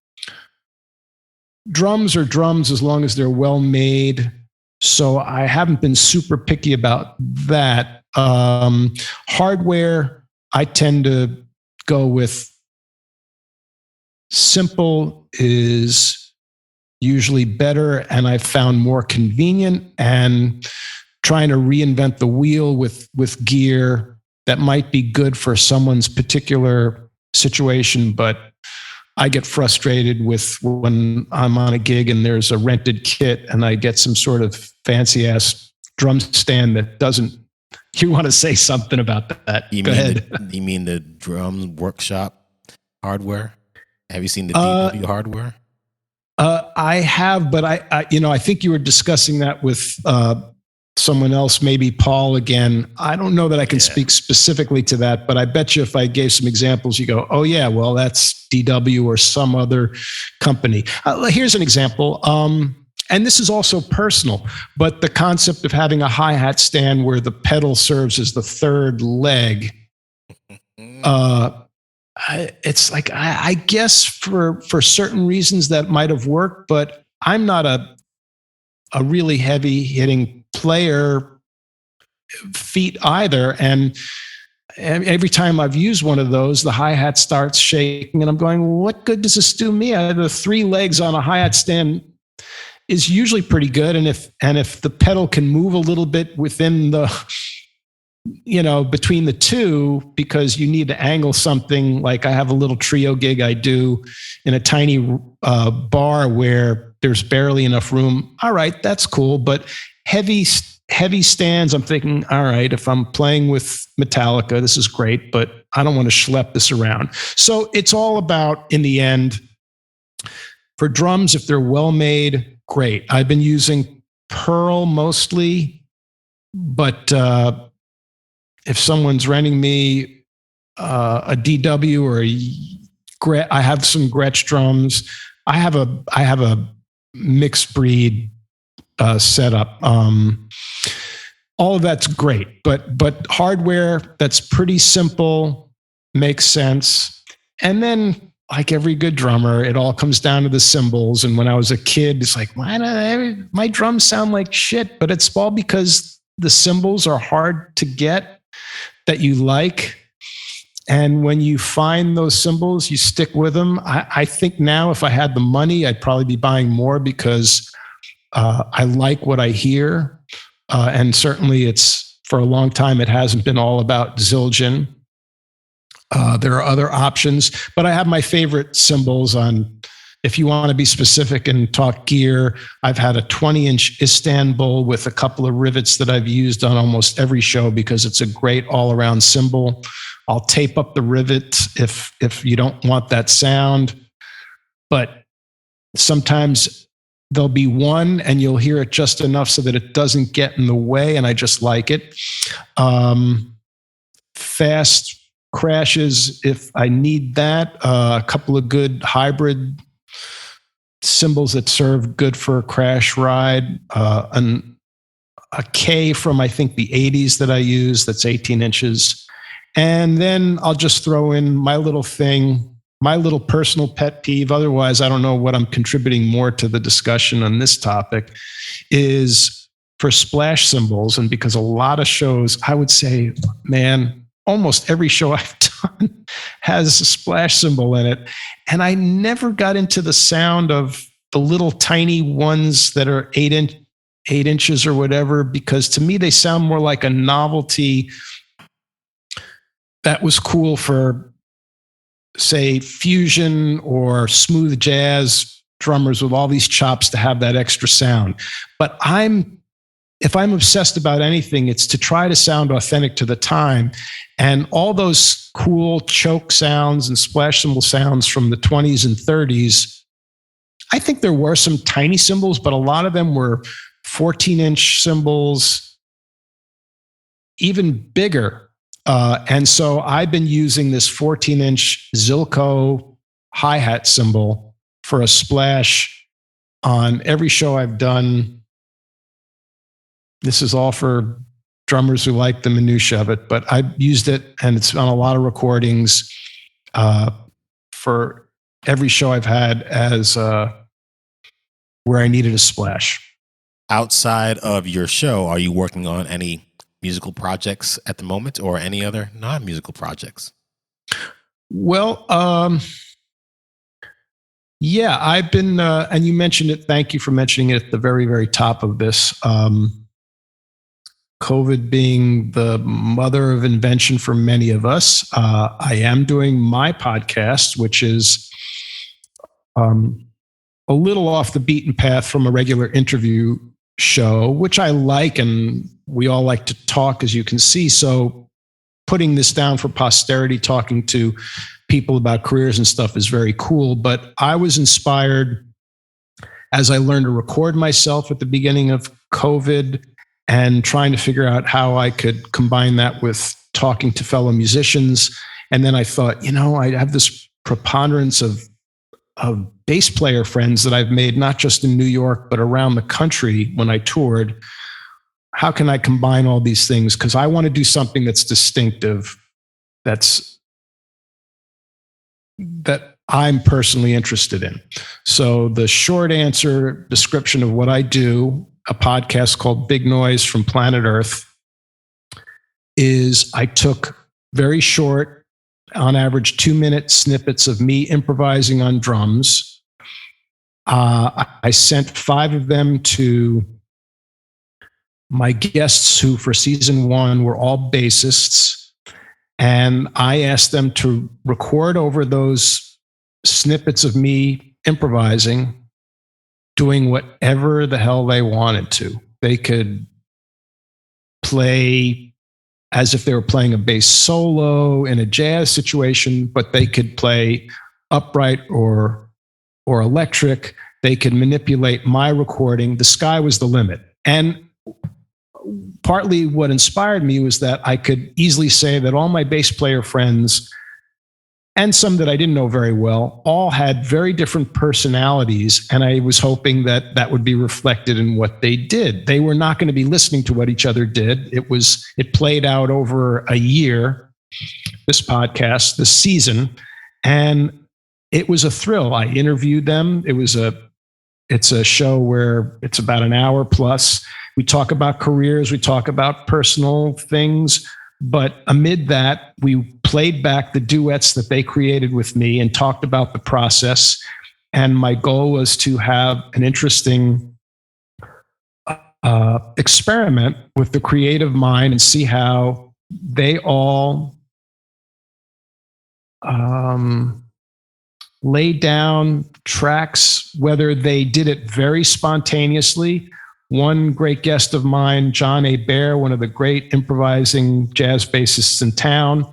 drums are drums as long as they're well made. So I haven't been super picky about that. Hardware, I tend to go with simple is usually better, and I've found more convenient, and trying to reinvent the wheel with gear that might be good for someone's particular situation. But I get frustrated with when I'm on a gig and there's a rented kit and I get some sort of fancy ass drum stand that doesn't. You want to say something about that? Go ahead. You mean the drum workshop hardware? Have you seen the DW hardware? I have, but I think you were discussing that with someone else, maybe Paul again. I don't know that I can speak specifically to that, but I bet you if I gave some examples, you go, oh yeah, well, that's DW or some other company. Here's an example. And this is also personal, but the concept of having a hi-hat stand where the pedal serves as the third leg, it's like, I guess for certain reasons that might have worked, but I'm not a really heavy hitting player feet either. And every time I've used one of those, the hi-hat starts shaking and I'm going, well, what good does this do me? The three legs on a hi-hat stand is usually pretty good. And if the pedal can move a little bit within the, between the two, because you need to angle something, like I have a little trio gig I do in a tiny bar where there's barely enough room. All right, that's cool. But heavy stands, I'm thinking, all right, if I'm playing with Metallica, this is great, but I don't want to schlep this around. So it's all about, in the end, for drums, if they're well made, great. I've been using Pearl mostly, but if someone's renting me a DW or I have some Gretsch drums. I have a mixed breed setup. All of that's great, but hardware that's pretty simple makes sense. And then, like every good drummer, it all comes down to the cymbals. And when I was a kid, it's like, why do my drums sound like shit? But it's all because the cymbals are hard to get that you like. And when you find those cymbals, you stick with them. I think now if I had the money, I'd probably be buying more because I like what I hear. And certainly for a long time, it hasn't been all about Zildjian. There are other options, but I have my favorite cymbals on, if you want to be specific and talk gear, I've had a 20-inch Istanbul with a couple of rivets that I've used on almost every show because it's a great all-around cymbal. I'll tape up the rivet if you don't want that sound, but sometimes there'll be one and you'll hear it just enough so that it doesn't get in the way, and I just like it. Fast crashes, if I need that, a couple of good hybrid cymbals that serve good for a crash ride, a K from I think the 80s that I use that's 18 inches. And then I'll just throw in my little thing, my little personal pet peeve. Otherwise, I don't know what I'm contributing more to the discussion on this topic, is for splash cymbals. And because a lot of shows, I would say, man, almost every show I've done has a splash cymbal in it. And I never got into the sound of the little tiny ones that are 8 inches or whatever, because to me, they sound more like a novelty that was cool for, say, fusion or smooth jazz drummers with all these chops to have that extra sound. But if I'm obsessed about anything, it's to try to sound authentic to the time. And all those cool choke sounds and splash cymbal sounds from the 20s and 30s, I think there were some tiny cymbals, but a lot of them were 14-inch cymbals, even bigger. And so I've been using this 14-inch Zilco hi-hat cymbal for a splash on every show I've done. This is all for drummers who like the minutia of it, but I've used it and it's on a lot of recordings for every show I've had as where I needed a splash. Outside of your show, are you working on any musical projects at the moment or any other non-musical projects? Well, yeah, I've been, and you mentioned it, thank you for mentioning it at the very, very top of this. COVID being the mother of invention for many of us, I am doing my podcast, which is a little off the beaten path from a regular interview show, which I like, and we all like to talk, as you can see. So putting this down for posterity, talking to people about careers and stuff is very cool. But I was inspired as I learned to record myself at the beginning of COVID and trying to figure out how I could combine that with talking to fellow musicians. And then I thought, I have this preponderance of bass player friends that I've made, not just in New York, but around the country when I toured. How can I combine all these things? Because I want to do something that's distinctive, that I'm personally interested in. So the short answer description of what I do, a podcast called Big Noise from Planet Earth, is I took very short, on average 2-minute snippets of me improvising on drums. I sent 5 of them to my guests who for season 1 were all bassists. And I asked them to record over those snippets of me improvising, doing whatever the hell they wanted to. They could play as if they were playing a bass solo in a jazz situation, but they could play upright or electric. They could manipulate my recording. The sky was the limit. And partly what inspired me was that I could easily say that all my bass player friends, and some that I didn't know very well, all had very different personalities. And I was hoping that that would be reflected in what they did. They were not going to be listening to what each other did. It played out over a year, this podcast, this season. And it was a thrill. I interviewed them. It's a show where it's about an hour plus. We talk about careers. We talk about personal things. But amid that, we played back the duets that they created with me and talked about the process. And my goal was to have an interesting experiment with the creative mind and see how they all laid down tracks, whether they did it very spontaneously. One great guest of mine, John A. Baer, one of the great improvising jazz bassists in town,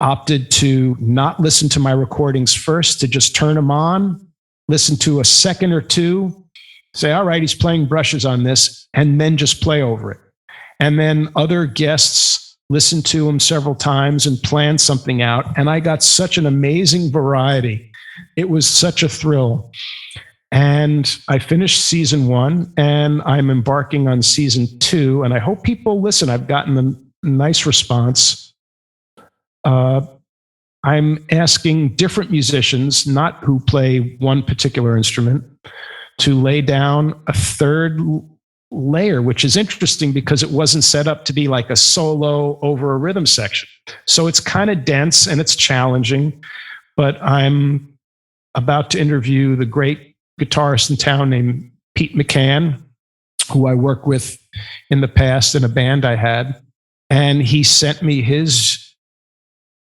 opted to not listen to my recordings first, to just turn them on, listen to a second or two, say, all right, he's playing brushes on this, and then just play over it. And then other guests listened to him several times and planned something out. And I got such an amazing variety. It was such a thrill. And I finished season 1 and I'm embarking on season 2. And I hope people listen. I've gotten a nice response. I'm asking different musicians, not who play one particular instrument, to lay down a third layer, which is interesting because it wasn't set up to be like a solo over a rhythm section. So it's kind of dense and it's challenging, but I'm about to interview the great guitarist in town named Pete McCann, who I worked with in the past in a band I had. And he sent me his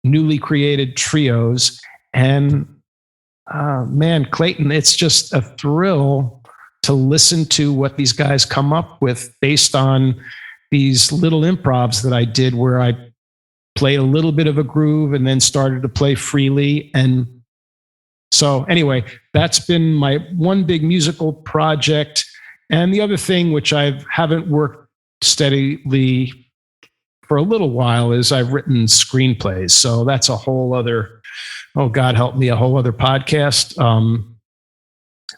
newly created trios. And man, Clayton, it's just a thrill to listen to what these guys come up with based on these little improvs that I did where I played a little bit of a groove and then started to play freely. And so anyway, that's been my one big musical project. And the other thing, which I haven't worked steadily for a little while, is I've written screenplays. So that's a whole other, oh God help me, a whole other podcast.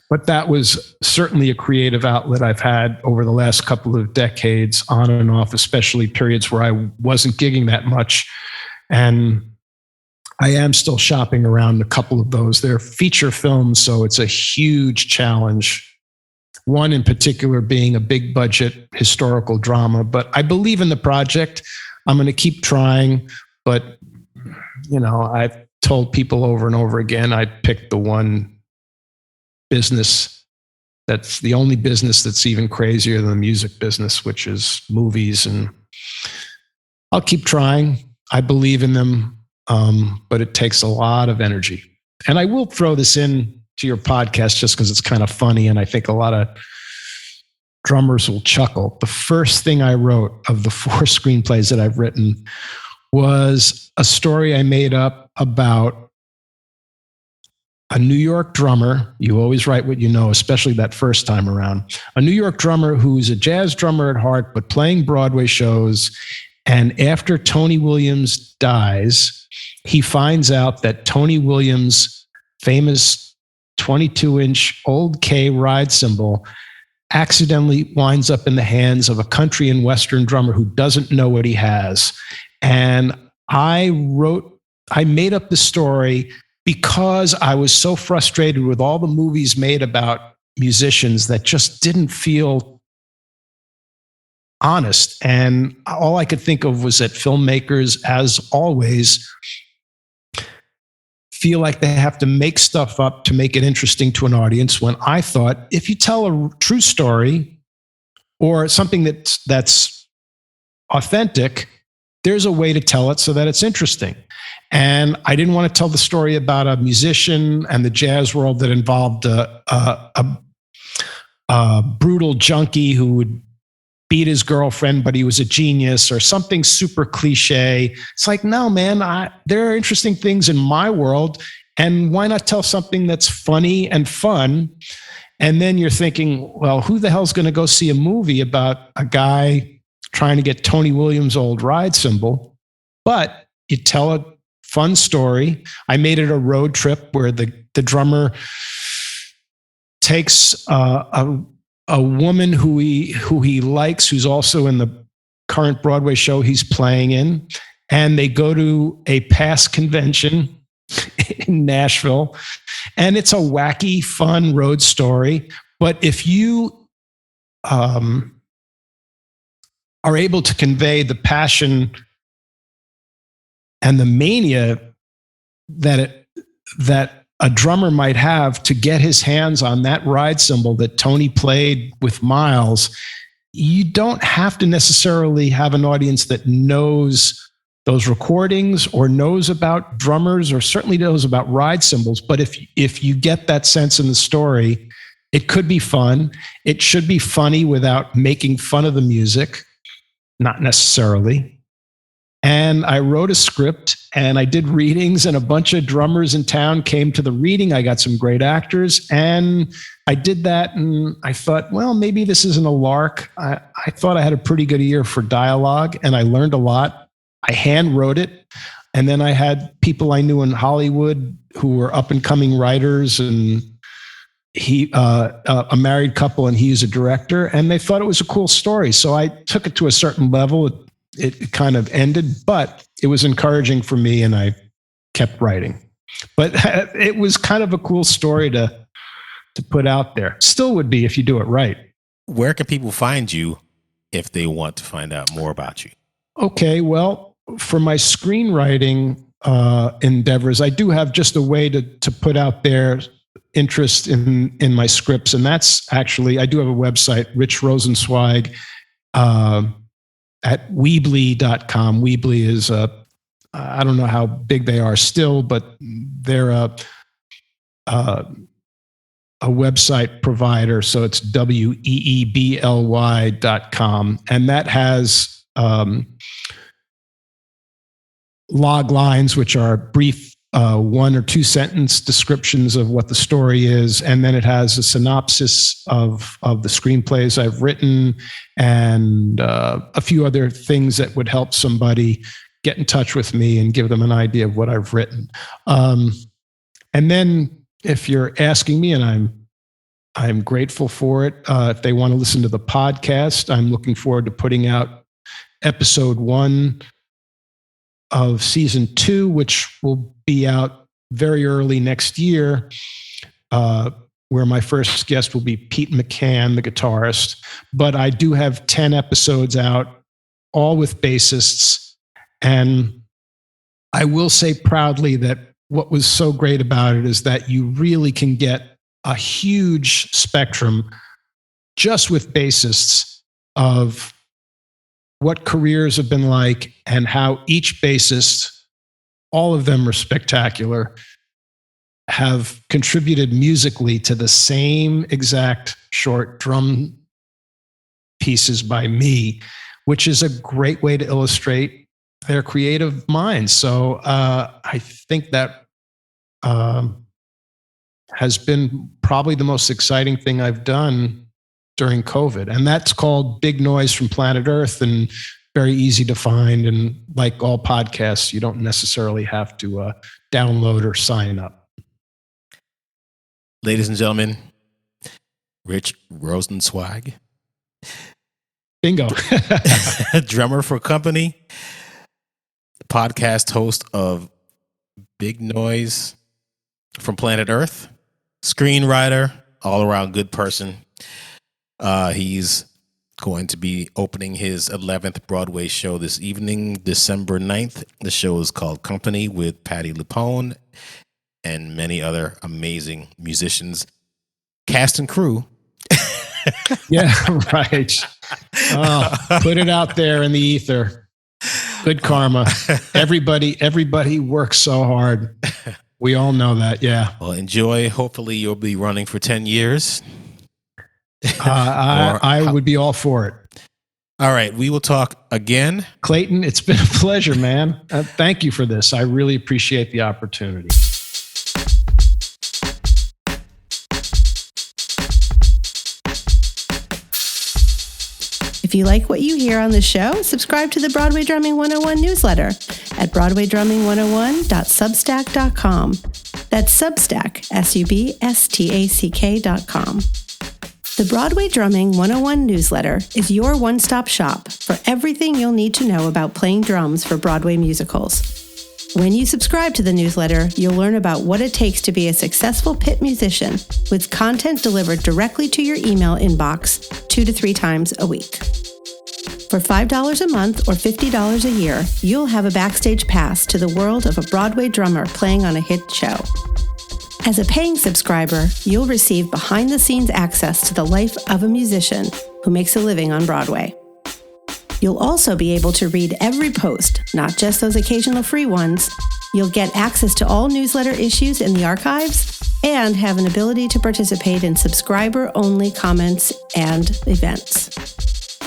But that was certainly a creative outlet I've had over the last couple of decades, on and off, especially periods where I wasn't gigging that much. And I am still shopping around a couple of those. They're feature films, so it's a huge challenge. One in particular being a big budget historical drama, but I believe in the project. I'm going to keep trying, but I've told people over and over again, I picked the one business that's the only business that's even crazier than the music business, which is movies. And I'll keep trying. I believe in them. But it takes a lot of energy. And I will throw this in to your podcast just because it's kind of funny. And I think a lot of drummers will chuckle. The first thing I wrote of the 4 screenplays that I've written was a story I made up about a New York drummer. You always write what you know, especially that first time around. A New York drummer who's a jazz drummer at heart, but playing Broadway shows. And after Tony Williams dies, he finds out that Tony Williams' famous 22-inch old K ride cymbal accidentally winds up in the hands of a country and Western drummer who doesn't know what he has. And I made up the story because I was so frustrated with all the movies made about musicians that just didn't feel honest. And all I could think of was that filmmakers, as always, feel like they have to make stuff up to make it interesting to an audience, when I thought if you tell a true story or something that's authentic, there's a way to tell it so that it's interesting. And I didn't want to tell the story about a musician and the jazz world that involved a brutal junkie who would beat his girlfriend, but he was a genius, or something super cliche. It's like, no, man, there are interesting things in my world. And why not tell something that's funny and fun? And then you're thinking, well, who the hell's going to go see a movie about a guy trying to get Tony Williams' old ride cymbal? But you tell a fun story. I made it a road trip where the drummer takes a woman who he likes, who's also in the current Broadway show he's playing in, and they go to a past convention in Nashville, and it's a wacky, fun road story. But if you are able to convey the passion and the mania that a drummer might have to get his hands on that ride cymbal that Tony played with Miles, you don't have to necessarily have an audience that knows those recordings or knows about drummers or certainly knows about ride cymbals. But if you get that sense in the story, it could be fun. It should be funny without making fun of the music, not necessarily. And I wrote a script and I did readings, and a bunch of drummers in town came to the reading. I got some great actors, and I did that. And I thought, well, maybe this isn't a lark. I thought I had a pretty good ear for dialogue, and I learned a lot. I hand wrote it. And then I had people I knew in Hollywood who were up and coming writers, and a married couple, and he's a director, and they thought it was a cool story. So I took it to a certain level. It kind of ended, but it was encouraging for me, and I kept writing. But it was kind of a cool story to put out there. Still would be if you do it right. Where can people find you if they want to find out more about you? Okay, well, for my screenwriting endeavors, I do have just a way to put out there interest in my scripts, and that's actually, I do have a website, Rich Rosenzweig, at Weebly.com. Weebly is I don't know how big they are still, but they're a website provider. So it's weebly.com. And that has log lines, which are brief 1 or 2 sentence descriptions of what the story is. And then it has a synopsis of the screenplays I've written, and a few other things that would help somebody get in touch with me and give them an idea of what I've written. And then if you're asking me, and I'm grateful for it, if they want to listen to the podcast, I'm looking forward to putting out episode 1 of season 2, which will be out very early next year, where my first guest will be Pete McCann, the guitarist. But I do have 10 episodes out, all with bassists. And I will say proudly that what was so great about it is that you really can get a huge spectrum just with bassists of what careers have been like, and how each bassist, all of them are spectacular, have contributed musically to the same exact short drum pieces by me, which is a great way to illustrate their creative minds. So I think that has been probably the most exciting thing I've done during COVID. And that's called Big Noise from Planet Earth, and very easy to find. And like all podcasts, you don't necessarily have to download or sign up. Ladies and gentlemen, Rich Rosenzweig. Bingo. Drummer for Company, podcast host of Big Noise from Planet Earth, screenwriter, all around good person. He's going to be opening his 11th Broadway show this evening, December 9th. The show is called Company with Patti LuPone and many other amazing musicians, cast and crew. Yeah, right. Oh, put it out there in the ether. Good karma. Everybody works so hard. We all know that. Yeah. Well, enjoy. Hopefully you'll be running for 10 years. I would be all for it. All right. We will talk again. Clayton, it's been a pleasure, man. Thank you for this. I really appreciate the opportunity. If you like what you hear on the show, subscribe to the Broadway Drumming 101 newsletter at broadwaydrumming101.substack.com. That's Substack, substack.com. The Broadway Drumming 101 newsletter is your one-stop shop for everything you'll need to know about playing drums for Broadway musicals. When you subscribe to the newsletter, you'll learn about what it takes to be a successful pit musician with content delivered directly to your email inbox 2 to 3 times a week. For $5 a month or $50 a year, you'll have a backstage pass to the world of a Broadway drummer playing on a hit show. As a paying subscriber, you'll receive behind-the-scenes access to the life of a musician who makes a living on Broadway. You'll also be able to read every post, not just those occasional free ones. You'll get access to all newsletter issues in the archives and have an ability to participate in subscriber-only comments and events.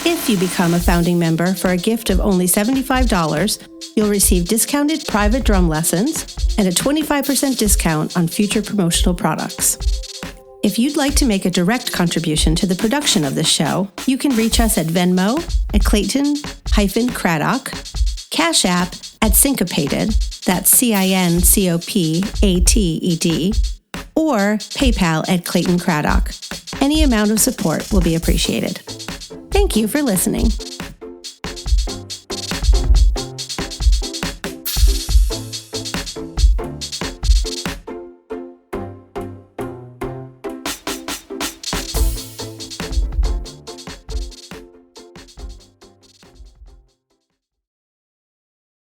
If you become a founding member for a gift of only $75, you'll receive discounted private drum lessons and a 25% discount on future promotional products. If you'd like to make a direct contribution to the production of this show, you can reach us at Venmo at Clayton-Craddock, Cash App at Syncopated, that's CINCOPATED, or PayPal at Clayton Craddock. Any amount of support will be appreciated. Thank you for listening.